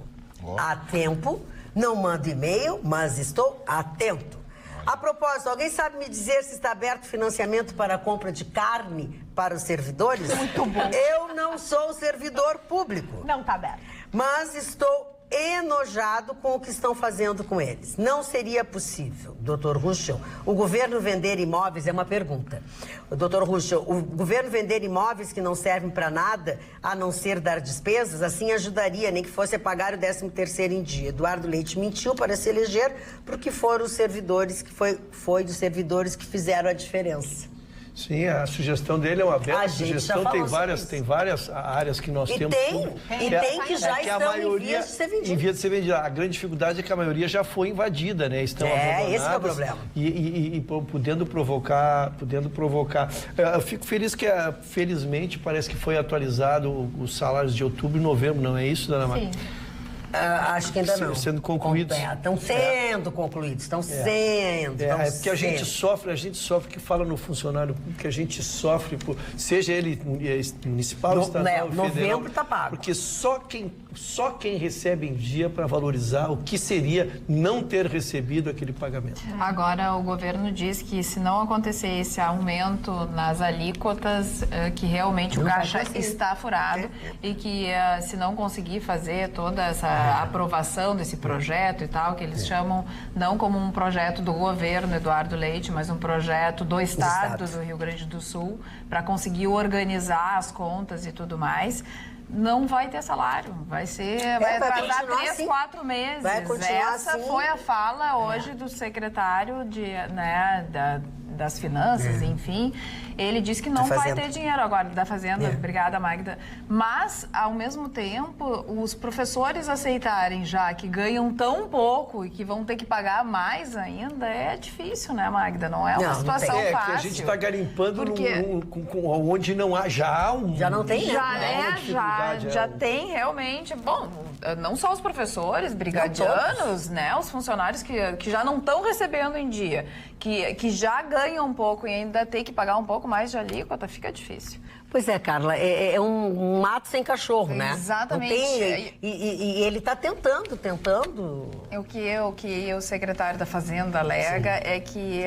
A tempo não mando e-mail, mas estou atento. A propósito, alguém sabe me dizer se está aberto financiamento para a compra de carne para os servidores? Muito bom. Eu não sou servidor público. Não tá aberto. Mas estou enojado com o que estão fazendo com eles. Não seria possível, doutor Ruschel, o governo vender imóveis, é uma pergunta. Doutor Ruschel, o governo vender imóveis que não servem para nada, a não ser dar despesas, assim ajudaria, nem que fosse a pagar o 13º em dia. Eduardo Leite mentiu para se eleger, porque foram os servidores que foi dos servidores que fizeram a diferença. Sim, a sugestão dele é uma bela A gente já sugestão. falou sobre isso. Tem várias áreas que nós E temos. tem que já que a estão maioria, em vias de ser vendidas. em vias de ser vendida. A grande dificuldade é que a maioria já foi invadida, né? Estão abandonadas. Esse que é o problema. E podendo provocar. Eu fico feliz que, felizmente, parece que foi atualizado os salários de outubro e novembro, não é isso, dona Maria? Acho que ainda não. Sendo concluídos. Estão sendo concluídos, estão sendo. É porque a gente sofre, que fala no funcionário público, que a gente sofre, seja ele municipal, estadual, federal. Novembro tá pago. Porque só quem recebe em dia para valorizar o que seria não ter recebido aquele pagamento. Agora, o governo diz que se não acontecer esse aumento nas alíquotas, que realmente o caixa está furado e que se não conseguir fazer toda essa aprovação desse projeto e tal, que eles chamam não como um projeto do governo Eduardo Leite, mas um projeto do Estado do Rio Grande do Sul, para conseguir organizar as contas e tudo mais, não vai ter salário, vai atrasar 3, assim. 4 meses. Vai continuar Essa assim. foi a fala hoje do secretário das finanças, enfim. Ele disse que não vai ter dinheiro agora da Fazenda, obrigada, Magda. Mas, ao mesmo tempo, os professores aceitarem já que ganham tão pouco e que vão ter que pagar mais ainda, é difícil, né, Magda? Não é uma situação fácil. É que a gente está garimpando onde não há, já não tem, né? Já tem realmente, bom, não só os professores, brigadianos, né, os funcionários que já não estão recebendo em dia, que já ganham um pouco e ainda tem que pagar um pouco mais de alíquota, fica difícil. Pois é, Carla, é um mato sem cachorro, né? Exatamente. Não tem, e ele está tentando. O que o secretário da Fazenda alega é que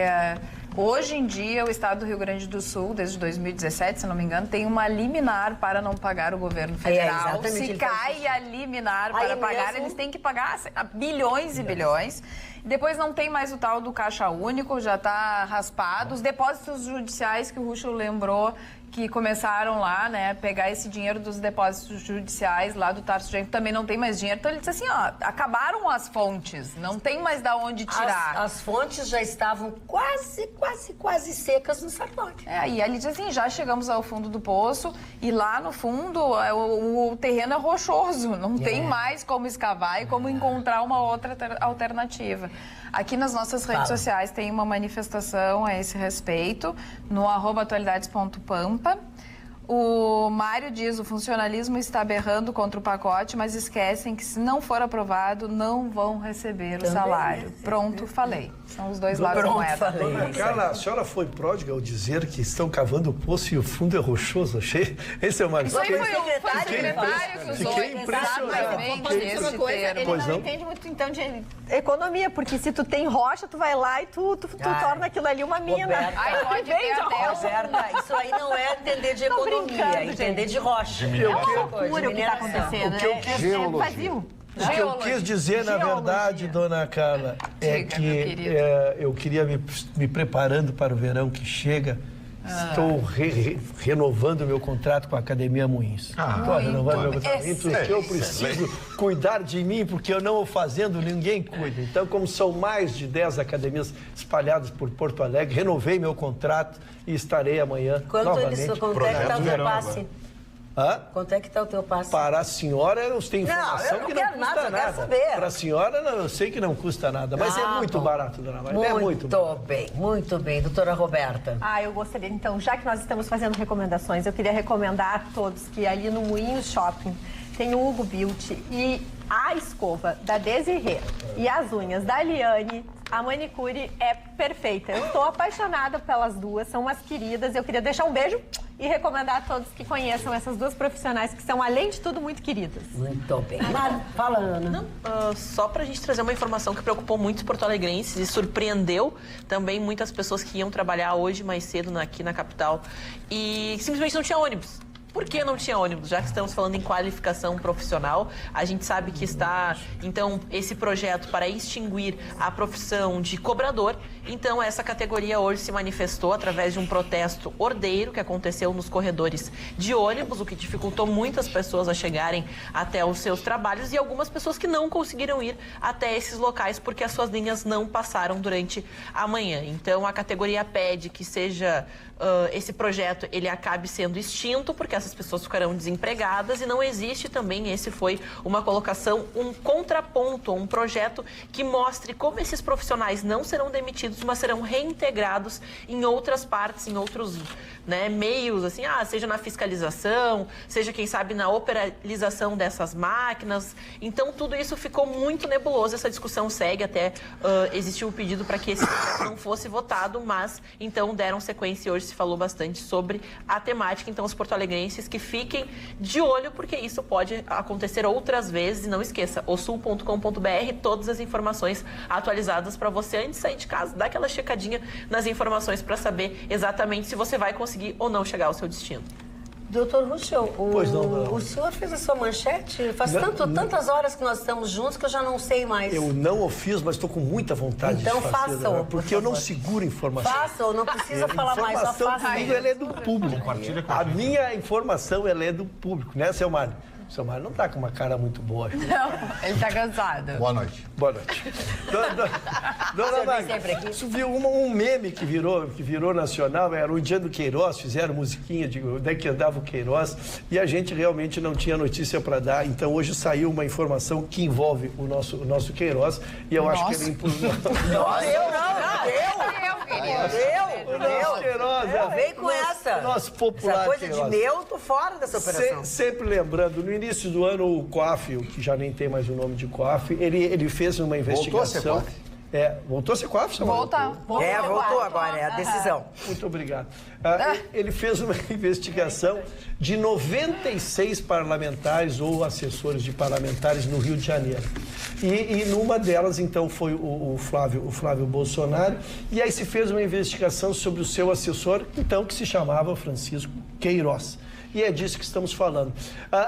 hoje em dia o Estado do Rio Grande do Sul, desde 2017, se não me engano, tem uma liminar para não pagar o governo federal. Se cai a liminar para pagar, eles têm que pagar bilhões e bilhões. Depois não tem mais o tal do caixa único, já está raspado. Os depósitos judiciais que o Ruschel lembrou que começaram lá, né, pegar esse dinheiro dos depósitos judiciais lá do Tarso Genro, também não tem mais dinheiro. Então ele disse assim, ó, acabaram as fontes, não tem mais da onde tirar. As fontes já estavam quase secas no Sartori. E ele diz assim, já chegamos ao fundo do poço e lá no fundo o terreno é rochoso, não tem mais como escavar e como encontrar uma outra alternativa. Aqui nas nossas redes sociais tem uma manifestação a esse respeito, no @atualidades.pampa. O Mário diz, o funcionalismo está berrando contra o pacote, mas esquecem que se não for aprovado, não vão receber o salário. Pronto, falei. São os dois lados da moeda. Carla, a senhora foi pródiga ao dizer que estão cavando o poço e o fundo é rochoso? Achei. Esse é o Marcos. Foi o secretário que usou exatamente esse termo. Ele não entende muito, então, de economia, porque se tu tem rocha, tu vai lá e tu torna aquilo ali uma mina. Roberta, isso aí não é entender de economia, é entender de rocha. É uma loucura o que está acontecendo, né? O que eu quis dizer, na verdade, dona Carla, é que eu queria me preparando para o verão que chega. Estou renovando meu contrato com a Academia Moinhos. Estou renovando meu contrato. Porque eu preciso cuidar de mim, porque eu não o fazendo, ninguém cuida. Então, como são mais de 10 academias espalhadas por Porto Alegre, renovei meu contrato e estarei amanhã novamente. Quanto é que está o teu passe? Quanto é que está o teu passe? Para a senhora, eu tenho informação que não custa nada. Para a senhora, eu sei que não custa nada, mas é muito barato, dona Maria. É muito barato. Muito bem. Doutora Roberta. Eu gostaria, então, já que nós estamos fazendo recomendações, eu queria recomendar a todos que ali no Moinhos Shopping tem o Hugo Beauty e a escova da Desirê e as unhas da Liane. A manicure é perfeita. Eu estou apaixonada pelas duas, são umas queridas. Eu queria deixar um beijo e recomendar a todos que conheçam essas duas profissionais que são, além de tudo, muito queridas. Muito bem. Fala, Ana. Só pra gente trazer uma informação que preocupou muitos porto-alegrenses e surpreendeu também muitas pessoas que iam trabalhar hoje mais cedo aqui na capital e simplesmente não tinha ônibus. Por que não tinha ônibus? Já que estamos falando em qualificação profissional, a gente sabe que está, então, esse projeto para extinguir a profissão de cobrador. Então, essa categoria hoje se manifestou através de um protesto ordeiro que aconteceu nos corredores de ônibus, o que dificultou muitas pessoas a chegarem até os seus trabalhos e algumas pessoas que não conseguiram ir até esses locais porque as suas linhas não passaram durante a manhã. Então, a categoria pede que seja... esse projeto ele acabe sendo extinto porque essas pessoas ficarão desempregadas e não existe também, esse foi uma colocação, um contraponto, um projeto que mostre como esses profissionais não serão demitidos, mas serão reintegrados em outras partes, em outros meios, assim, seja na fiscalização, seja, quem sabe, na operalização dessas máquinas. Então, tudo isso ficou muito nebuloso, essa discussão segue, até existiu o pedido para que esse projeto não fosse votado, mas, então, deram sequência e hoje se falou bastante sobre a temática. Então, os porto-alegrenses que fiquem de olho, porque isso pode acontecer outras vezes. E não esqueça, osul.com.br, todas as informações atualizadas para você antes de sair de casa. Dá aquela checadinha nas informações para saber exatamente se você vai conseguir ou não chegar ao seu destino. Doutor Ruschel, o senhor fez a sua manchete? Faz tantas horas que nós estamos juntos que eu já não sei mais. Eu não o fiz, mas estou com muita vontade de fazer. Então faça-o, porque eu não seguro informação. Faça-o, não precisa falar mais, só faça. A informação comigo, ela é do público. A minha informação, ela é do público, né, seu Mário? O seu Mário não está com uma cara muito boa. Não, ele está cansado. Boa noite. Boa noite. Dona Magda, isso viu um meme que virou nacional, era o dia do Queiroz, fizeram musiquinha de onde é que andava o Queiroz, e a gente realmente não tinha notícia para dar, então hoje saiu uma informação que envolve o nosso Queiroz, e eu acho que ele... Vem com essa. Nosso popular essa coisa Queiroz. De eu tô fora dessa operação. Sempre lembrando, no início do ano, o COAF, que já nem tem mais o nome de COAF, ele fez uma investigação. Voltou a ser COAF, seu Voltou. Voltou agora, é a decisão. Muito obrigado. Ele fez uma investigação de 96 parlamentares ou assessores de parlamentares no Rio de Janeiro. E numa delas, então, foi o Flávio Bolsonaro. E aí se fez uma investigação sobre o seu assessor, então, que se chamava Francisco Queiroz. e é disso que estamos falando.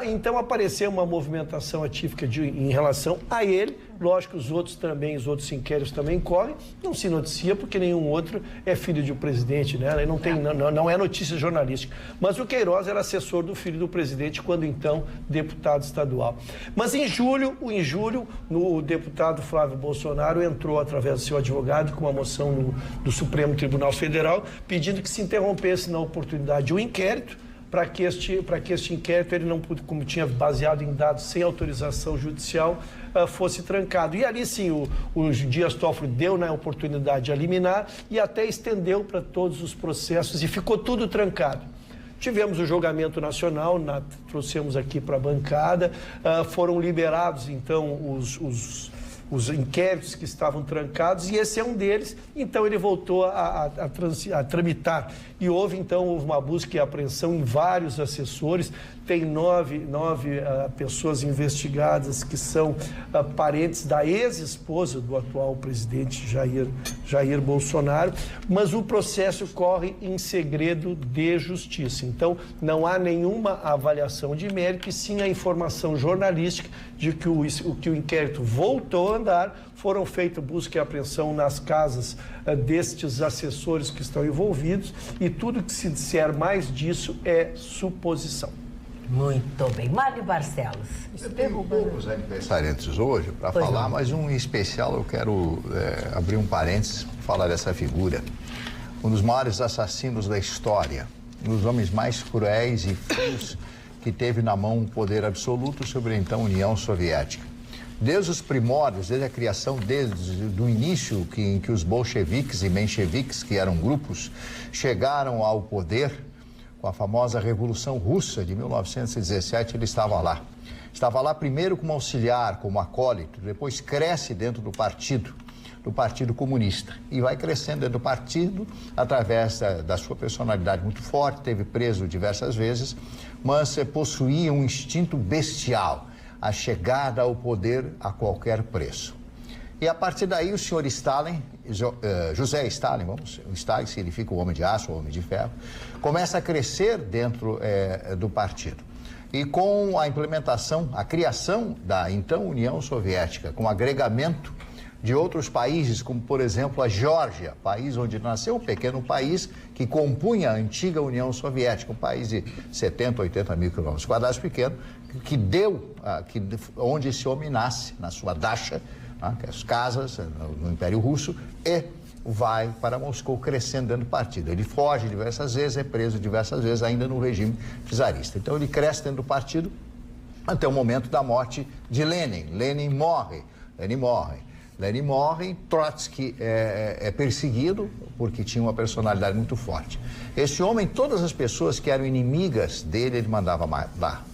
Então apareceu uma movimentação atípica em relação a ele. Lógico, os outros inquéritos também correm. Não se noticia porque nenhum outro é filho de um presidente, né? Não é notícia jornalística. Mas o Queiroz era assessor do filho do presidente, quando então deputado estadual. Mas em julho, o deputado Flávio Bolsonaro entrou através do seu advogado com uma moção do Supremo Tribunal Federal pedindo que se interrompesse na oportunidade o inquérito, para que este inquérito, ele não, como tinha baseado em dados sem autorização judicial, fosse trancado. E ali sim, o Dias Toffoli deu na oportunidade a liminar e até estendeu para todos os processos e ficou tudo trancado. Tivemos o julgamento nacional, trouxemos aqui para a bancada, foram liberados então os inquéritos que estavam trancados, e esse é um deles. Então ele voltou a tramitar. E houve então uma busca e apreensão em vários assessores. Tem nove pessoas investigadas que são parentes da ex-esposa do atual presidente Jair Bolsonaro, mas o processo corre em segredo de justiça. Então não há nenhuma avaliação de mérito, e sim a informação jornalística de que o inquérito voltou a andar. Foram feitas busca e apreensão nas casas destes assessores que estão envolvidos, e tudo que se disser mais disso é suposição. Muito bem. Mário Barcelos. Tem poucos aniversariantes hoje para falar, mas um em especial eu quero abrir um parênteses para falar dessa figura. Um dos maiores assassinos da história, um dos homens mais cruéis e frios que teve na mão um poder absoluto sobre a então União Soviética. Desde os primórdios, desde a criação, desde o início em que os bolcheviques e mencheviques, que eram grupos, chegaram ao poder, com a famosa Revolução Russa de 1917, ele estava lá. Estava lá primeiro como auxiliar, como acólito, depois cresce dentro do Partido Comunista. E vai crescendo dentro do partido através da sua personalidade muito forte, teve preso diversas vezes, mas possuía um instinto bestial, a chegada ao poder a qualquer preço. E a partir daí o senhor Stalin, José Stalin, o Stalin significa o homem de aço, o homem de ferro, começa a crescer dentro do partido. E com a implementação, a criação da então União Soviética, com o agregamento de outros países, como por exemplo a Geórgia, país onde nasceu um pequeno país que compunha a antiga União Soviética, um país de 70, 80 mil quilômetros quadrados pequeno, onde esse homem nasce, na sua dacha, que é as casas no Império Russo, e vai para Moscou crescendo dentro do partido. Ele foge diversas vezes, é preso diversas vezes, ainda no regime czarista. Então ele cresce dentro do partido até o momento da morte de Lenin. Lenin morre, Trotsky é perseguido porque tinha uma personalidade muito forte. Esse homem, todas as pessoas que eram inimigas dele, ele mandava matar.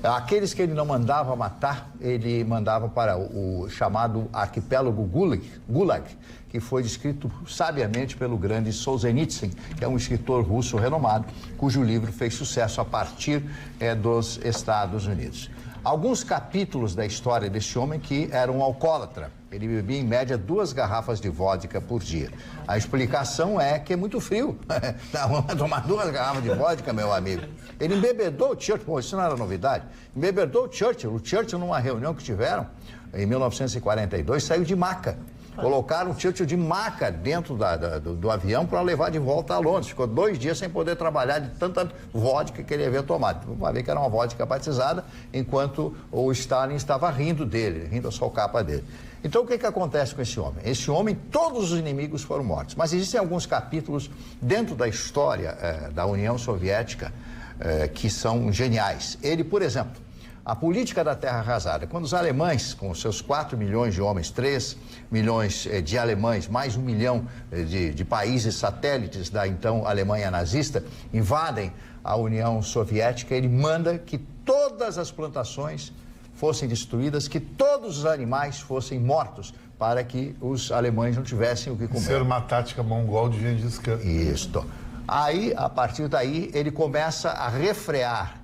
Aqueles que ele não mandava matar, ele mandava para o chamado arquipélago Gulag, que foi descrito sabiamente pelo grande Solzhenitsyn, que é um escritor russo renomado, cujo livro fez sucesso a partir dos Estados Unidos. Alguns capítulos da história desse homem que era um alcoólatra. Ele bebia em média 2 garrafas de vodka por dia. A explicação é que é muito frio. Não, tomar 2 garrafas de vodka, meu amigo. Ele embebedou o Churchill, isso não era novidade. Embebedou o Churchill numa reunião que tiveram em 1942, saiu de maca. Colocaram o Churchill de maca dentro do avião para levar de volta a Londres. Ficou 2 dias sem poder trabalhar de tanta vodka que ele havia tomado. Vai ver que era uma vodka batizada, enquanto o Stalin estava rindo dele, rindo a socapa dele. Então o que acontece com esse homem? Esse homem, todos os inimigos foram mortos. Mas existem alguns capítulos dentro da história da União Soviética que são geniais. Ele, por exemplo, a política da terra arrasada. Quando os alemães, com seus 4 milhões de homens, 3 milhões de alemães, mais 1 milhão de países satélites da então Alemanha nazista, invadem a União Soviética, ele manda que todas as plantações fossem destruídas, que todos os animais fossem mortos, para que os alemães não tivessem o que comer. Isso era uma tática mongol de Gengis Khan. Isto. Aí, a partir daí, ele começa a refrear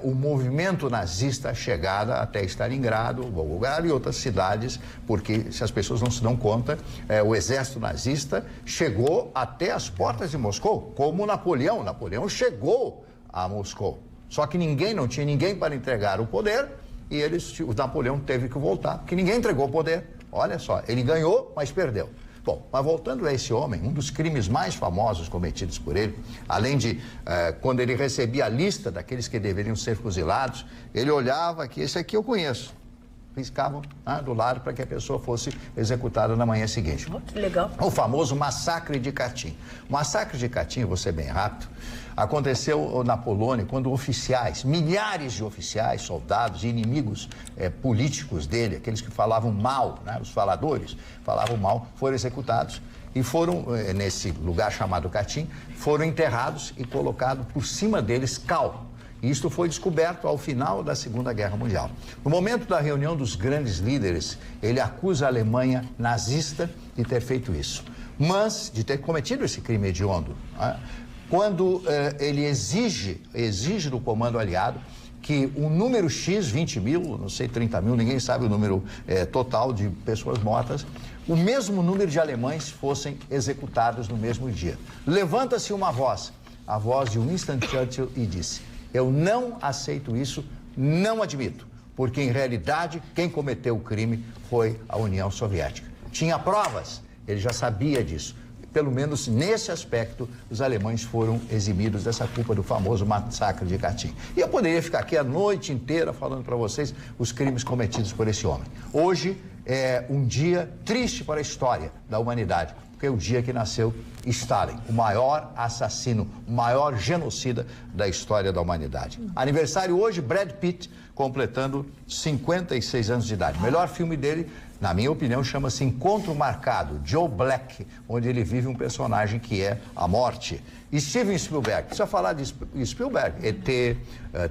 o movimento nazista, a chegada até Stalingrado, Volgogrado e outras cidades, porque, se as pessoas não se dão conta, o exército nazista chegou até as portas de Moscou, como Napoleão. Napoleão chegou a Moscou. Só que não tinha ninguém para entregar o poder e o Napoleão teve que voltar, porque ninguém entregou o poder. Olha só, ele ganhou, mas perdeu. Bom, mas voltando a esse homem, um dos crimes mais famosos cometidos por ele, além de quando ele recebia a lista daqueles que deveriam ser fuzilados, ele olhava que esse aqui eu conheço. Riscavam do lado para que a pessoa fosse executada na manhã seguinte. Que legal. O famoso massacre de Katyn. O massacre de Katyn, vou ser bem rápido, aconteceu na Polônia quando oficiais, milhares de oficiais, soldados e inimigos políticos dele, aqueles que falavam mal, né, os faladores, falavam mal, foram executados e foram, nesse lugar chamado Katyn, foram enterrados e colocado por cima deles cal. Isto foi descoberto ao final da Segunda Guerra Mundial. No momento da reunião dos grandes líderes, ele acusa a Alemanha nazista de ter feito isso, mas de ter cometido esse crime hediondo. Né? Quando ele exige do comando aliado que um número X, 20 mil, não sei, 30 mil, ninguém sabe o número total de pessoas mortas, o mesmo número de alemães fossem executados no mesmo dia. Levanta-se uma voz, a voz de Winston Churchill, e disse: eu não aceito isso, não admito, porque em realidade quem cometeu o crime foi a União Soviética. Tinha provas, ele já sabia disso. Pelo menos nesse aspecto, os alemães foram eximidos dessa culpa do famoso massacre de Katyn. E eu poderia ficar aqui a noite inteira falando para vocês os crimes cometidos por esse homem. Hoje é um dia triste para a história da humanidade, porque é o dia que nasceu Stalin, o maior assassino, o maior genocida da história da humanidade. Aniversário hoje, Brad Pitt, completando 56 anos de idade. O melhor filme dele, na minha opinião, chama-se Encontro Marcado, Joe Black, onde ele vive um personagem que é a morte. E Steven Spielberg, precisa falar de Spielberg, ET,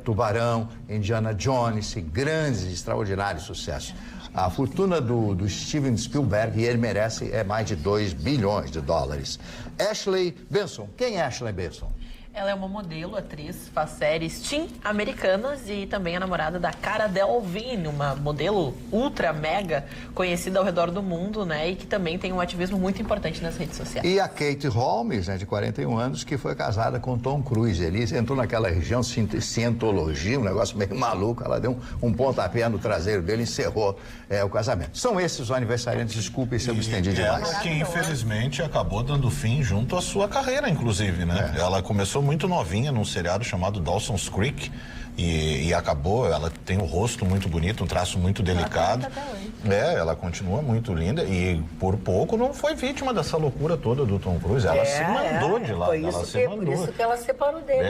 Tubarão, Indiana Jones, grandes e extraordinários sucessos. A fortuna do Steven Spielberg, e ele merece, é mais de 2 bilhões de dólares. Ashley Benson. Quem é Ashley Benson? Ela é uma modelo, atriz, faz séries teen americanas e também a namorada da Cara Delevingne, uma modelo ultra mega conhecida ao redor do mundo, né? E que também tem um ativismo muito importante nas redes sociais. E a Kate Holmes, né, de 41 anos, que foi casada com Tom Cruise. Ele entrou naquela região cientologia, um negócio meio maluco. Ela deu um pontapé no traseiro dele e encerrou o casamento. São esses os aniversariantes, desculpem se eu me estendi demais. Ela que infelizmente acabou dando fim junto à sua carreira, inclusive, né? Ela começou muito novinha num seriado chamado Dawson's Creek e acabou, ela tem um rosto muito bonito, um traço muito delicado. Ela continua muito linda e por pouco não foi vítima dessa loucura toda do Tom Cruise. Ela se mandou de lá. Por isso que ela separou dele.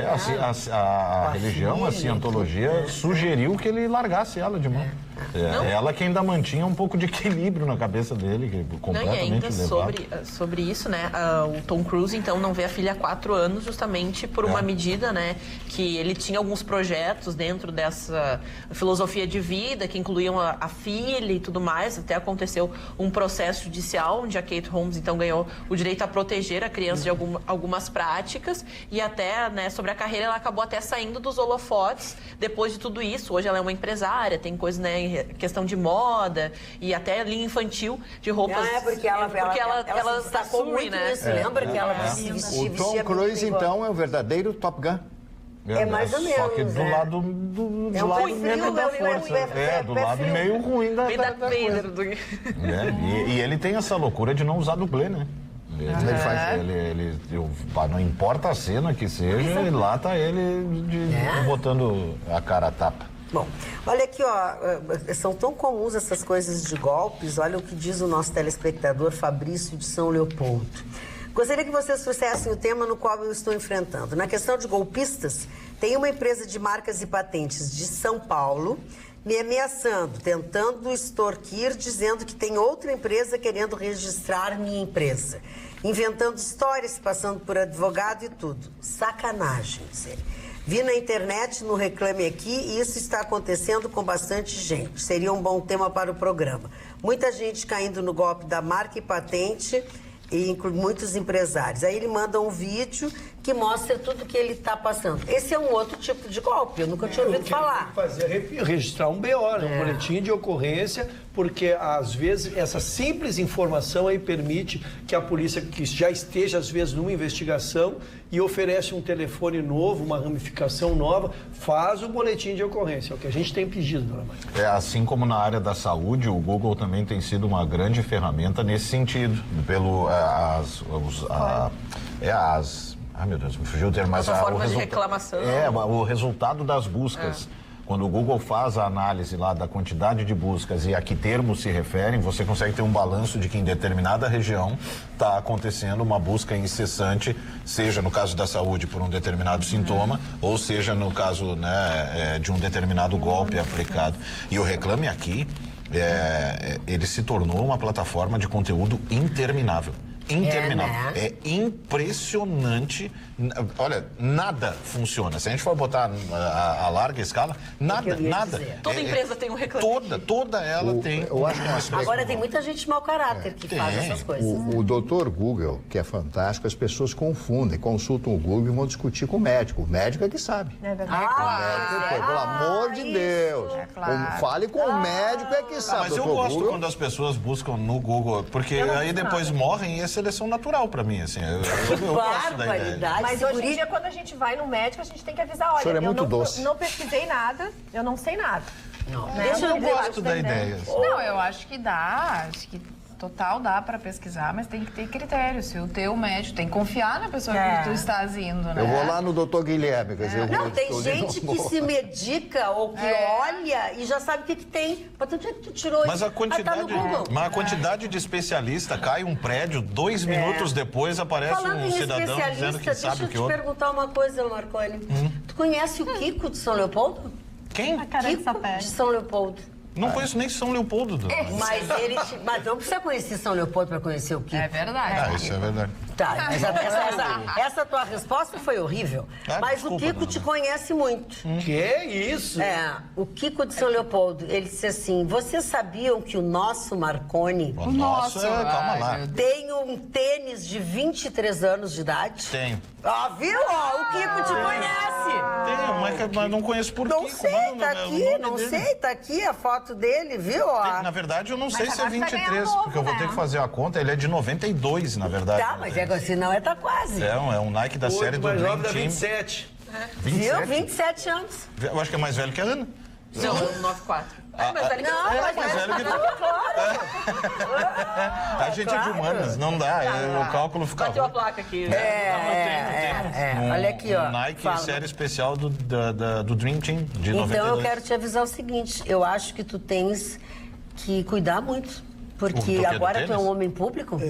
A religião, a cientologia sugeriu que ele largasse ela de mão. Ela que ainda mantinha um pouco de equilíbrio na cabeça dele, que completamente levado. Sobre isso, né, o Tom Cruise, então, não vê a filha há 4 anos, justamente por uma medida, né, que ele tinha alguns projetos dentro dessa filosofia de vida, que incluíam a filha e tudo mais. Até aconteceu um processo judicial, onde a Kate Holmes, então, ganhou o direito a proteger a criança de algumas práticas, e até, né, sobre a carreira, ela acabou até saindo dos holofotes depois de tudo isso. Hoje ela é uma empresária, tem coisas, né, questão de moda e até linha infantil de roupas. Porque ela destacou muito, né? Isso. Lembra que ela vestia. O Tom Cruise, então, é o verdadeiro Top Gun. É mais ou menos. Só que do lado menos da força. Do lado meio ruim da coisa. E ele tem essa loucura de não usar dublê, né? Não importa a cena que seja, lá tá ele botando a cara a tapa. Bom, olha aqui, ó, são tão comuns essas coisas de golpes. Olha o que diz o nosso telespectador Fabrício de São Leopoldo. Gostaria que vocês trouxessem o tema no qual eu estou enfrentando. Na questão de golpistas, tem uma empresa de marcas e patentes de São Paulo me ameaçando, tentando extorquir, dizendo que tem outra empresa querendo registrar minha empresa. Inventando histórias, passando por advogado e tudo. Sacanagem, sério. Vi na internet, no Reclame Aqui, e isso está acontecendo com bastante gente. Seria um bom tema para o programa. Muita gente caindo no golpe da marca e patente, e muitos empresários. Aí ele manda um vídeo que mostra tudo que ele está passando. Esse é um outro tipo de golpe, eu nunca tinha ouvido falar. Registrar um BO, um boletim de ocorrência, porque às vezes essa simples informação aí permite que a polícia, que já esteja às vezes numa investigação e oferece um telefone novo, uma ramificação nova, faz o boletim de ocorrência, é o que a gente tem pedido, dona Maria. Assim como na área da saúde, o Google também tem sido uma grande ferramenta nesse sentido, ai, meu Deus, me fugiu o termo, mas forma de reclamação. O resultado das buscas. Quando o Google faz a análise lá da quantidade de buscas e a que termos se referem, você consegue ter um balanço de que em determinada região está acontecendo uma busca incessante, seja no caso da saúde por um determinado sintoma, ou seja no caso, né, de um determinado golpe aplicado. E o Reclame Aqui, ele se tornou uma plataforma de conteúdo interminável. É impressionante. Olha, nada funciona. Se a gente for botar a larga escala, nada. Toda empresa tem um Reclame. Toda ela tem. Eu acho que é um aspecto. Agora tem muita gente mau caráter que faz essas coisas. O doutor Google, que é fantástico, as pessoas confundem, consultam o Google e vão discutir com o médico. O médico é que sabe. É verdade. Pelo amor de Deus. Fale com o médico é que sabe. Mas eu gosto quando as pessoas buscam no Google, porque aí depois morrem e é seleção natural pra mim, assim. Eu gosto da ideia. Mas hoje em dia, quando a gente vai no médico, a gente tem que avisar, olha, eu não pesquisei nada, eu não sei nada. Eu gosto da ideia. Não, eu acho que dá, total dá para pesquisar, mas tem que ter critério. Se o teu médico tem que confiar na pessoa que tu estás indo, né? Eu vou lá no doutor Guilherme, quer dizer, Não, tem gente que se medica ou que olha e já sabe o que tem. Mas onde é que tu tirou isso? Mas a quantidade de especialista cai um prédio, 2 minutos depois aparece Falando um cidadão dizendo que sabe o que Deixa eu te perguntar uma coisa, Marconi. Tu conhece o Kiko de São Leopoldo? Quem? Kiko de São Leopoldo. Não conheço nem São Leopoldo. Mas não precisa conhecer São Leopoldo para conhecer o Kiko. É verdade. Isso é verdade. Tá, essa tua resposta foi horrível. Mas desculpa, o Kiko te conhece muito. Que é isso? O Kiko de São Leopoldo, ele disse assim, vocês sabiam que o nosso Marconi... O nosso, calma lá. Tem um tênis de 23 anos de idade? Tem. Viu? O Kiko te conhece. Mas não conheço por Não Kiko. sei, tá aqui a foto dele, viu? Na verdade, eu não sei se é agora você vai 23, ganhar novo, porque eu vou ter que fazer a conta. Ele é de 92, na verdade. Tá, mas senão tá quase. É um Nike da série do mais Dream jovem da Team. 27. 27? Viu? 27 anos. Eu acho que é mais velho que a Ana. Não, 94. Mas velho que mais velho que A gente é de humanas, não dá. O cálculo fica. Bateu a placa aqui. Olha aqui, ó. Nike série especial do Dream Team, de 92. Então eu quero te avisar o seguinte, eu acho que tu tens que cuidar muito, porque agora tu é um homem público,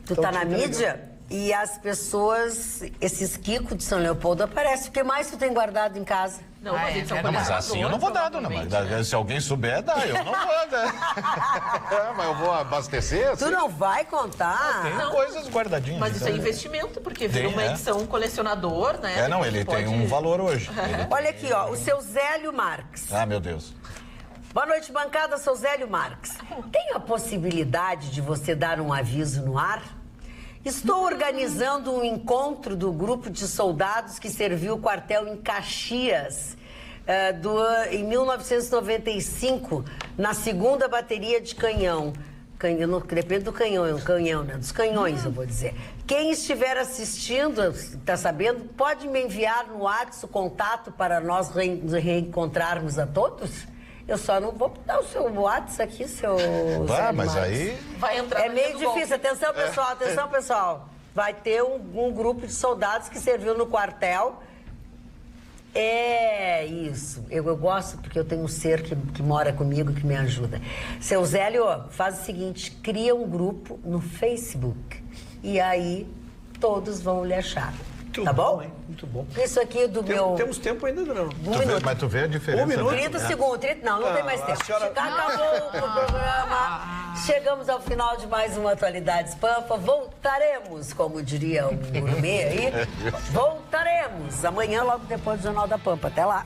tu tá na mídia e as pessoas, esses Kiko de São Leopoldo aparecem. O que mais tu tem guardado em casa? Não, mas eles são Mas assim eu não vou dar, dona Magda. Se alguém souber, dá. Eu não vou dar. Mas eu vou abastecer? Tu não vai contar? Tem coisas guardadinhas. Mas isso é investimento, porque vira uma edição colecionador, né? Ele tem um valor hoje. Olha aqui, ó, o seu Zélio Marques. Meu Deus. Boa noite, bancada, sou Zélio Marques. Tem a possibilidade de você dar um aviso no ar? Estou organizando um encontro do grupo de soldados que serviu o quartel em Caxias em 1995, na segunda bateria de canhão. Depende do canhão, né? Dos canhões, eu vou dizer. Quem estiver assistindo, está sabendo, pode me enviar no WhatsApp o contato para nós reencontrarmos a todos? Eu só não vou dar o seu WhatsApp aqui, seu... mas aí... Vai entrar é meio difícil. Atenção, pessoal. Vai ter um grupo de soldados que serviu no quartel. É isso. Eu gosto porque eu tenho um ser que mora comigo, que me ajuda. Seu Zélio, faz o seguinte, cria um grupo no Facebook. E aí todos vão lhe achar. Tá bom? Hein? Muito bom. Isso aqui do meu... Temos tempo ainda, não. Mas tu vê a diferença? 1 minuto? 30 segundos. Não tem mais tempo. Acabou o programa. Chegamos ao final de mais uma Atualidades Pampa. Voltaremos, como diria o gourmet aí. Voltaremos amanhã, logo depois do Jornal da Pampa. Até lá.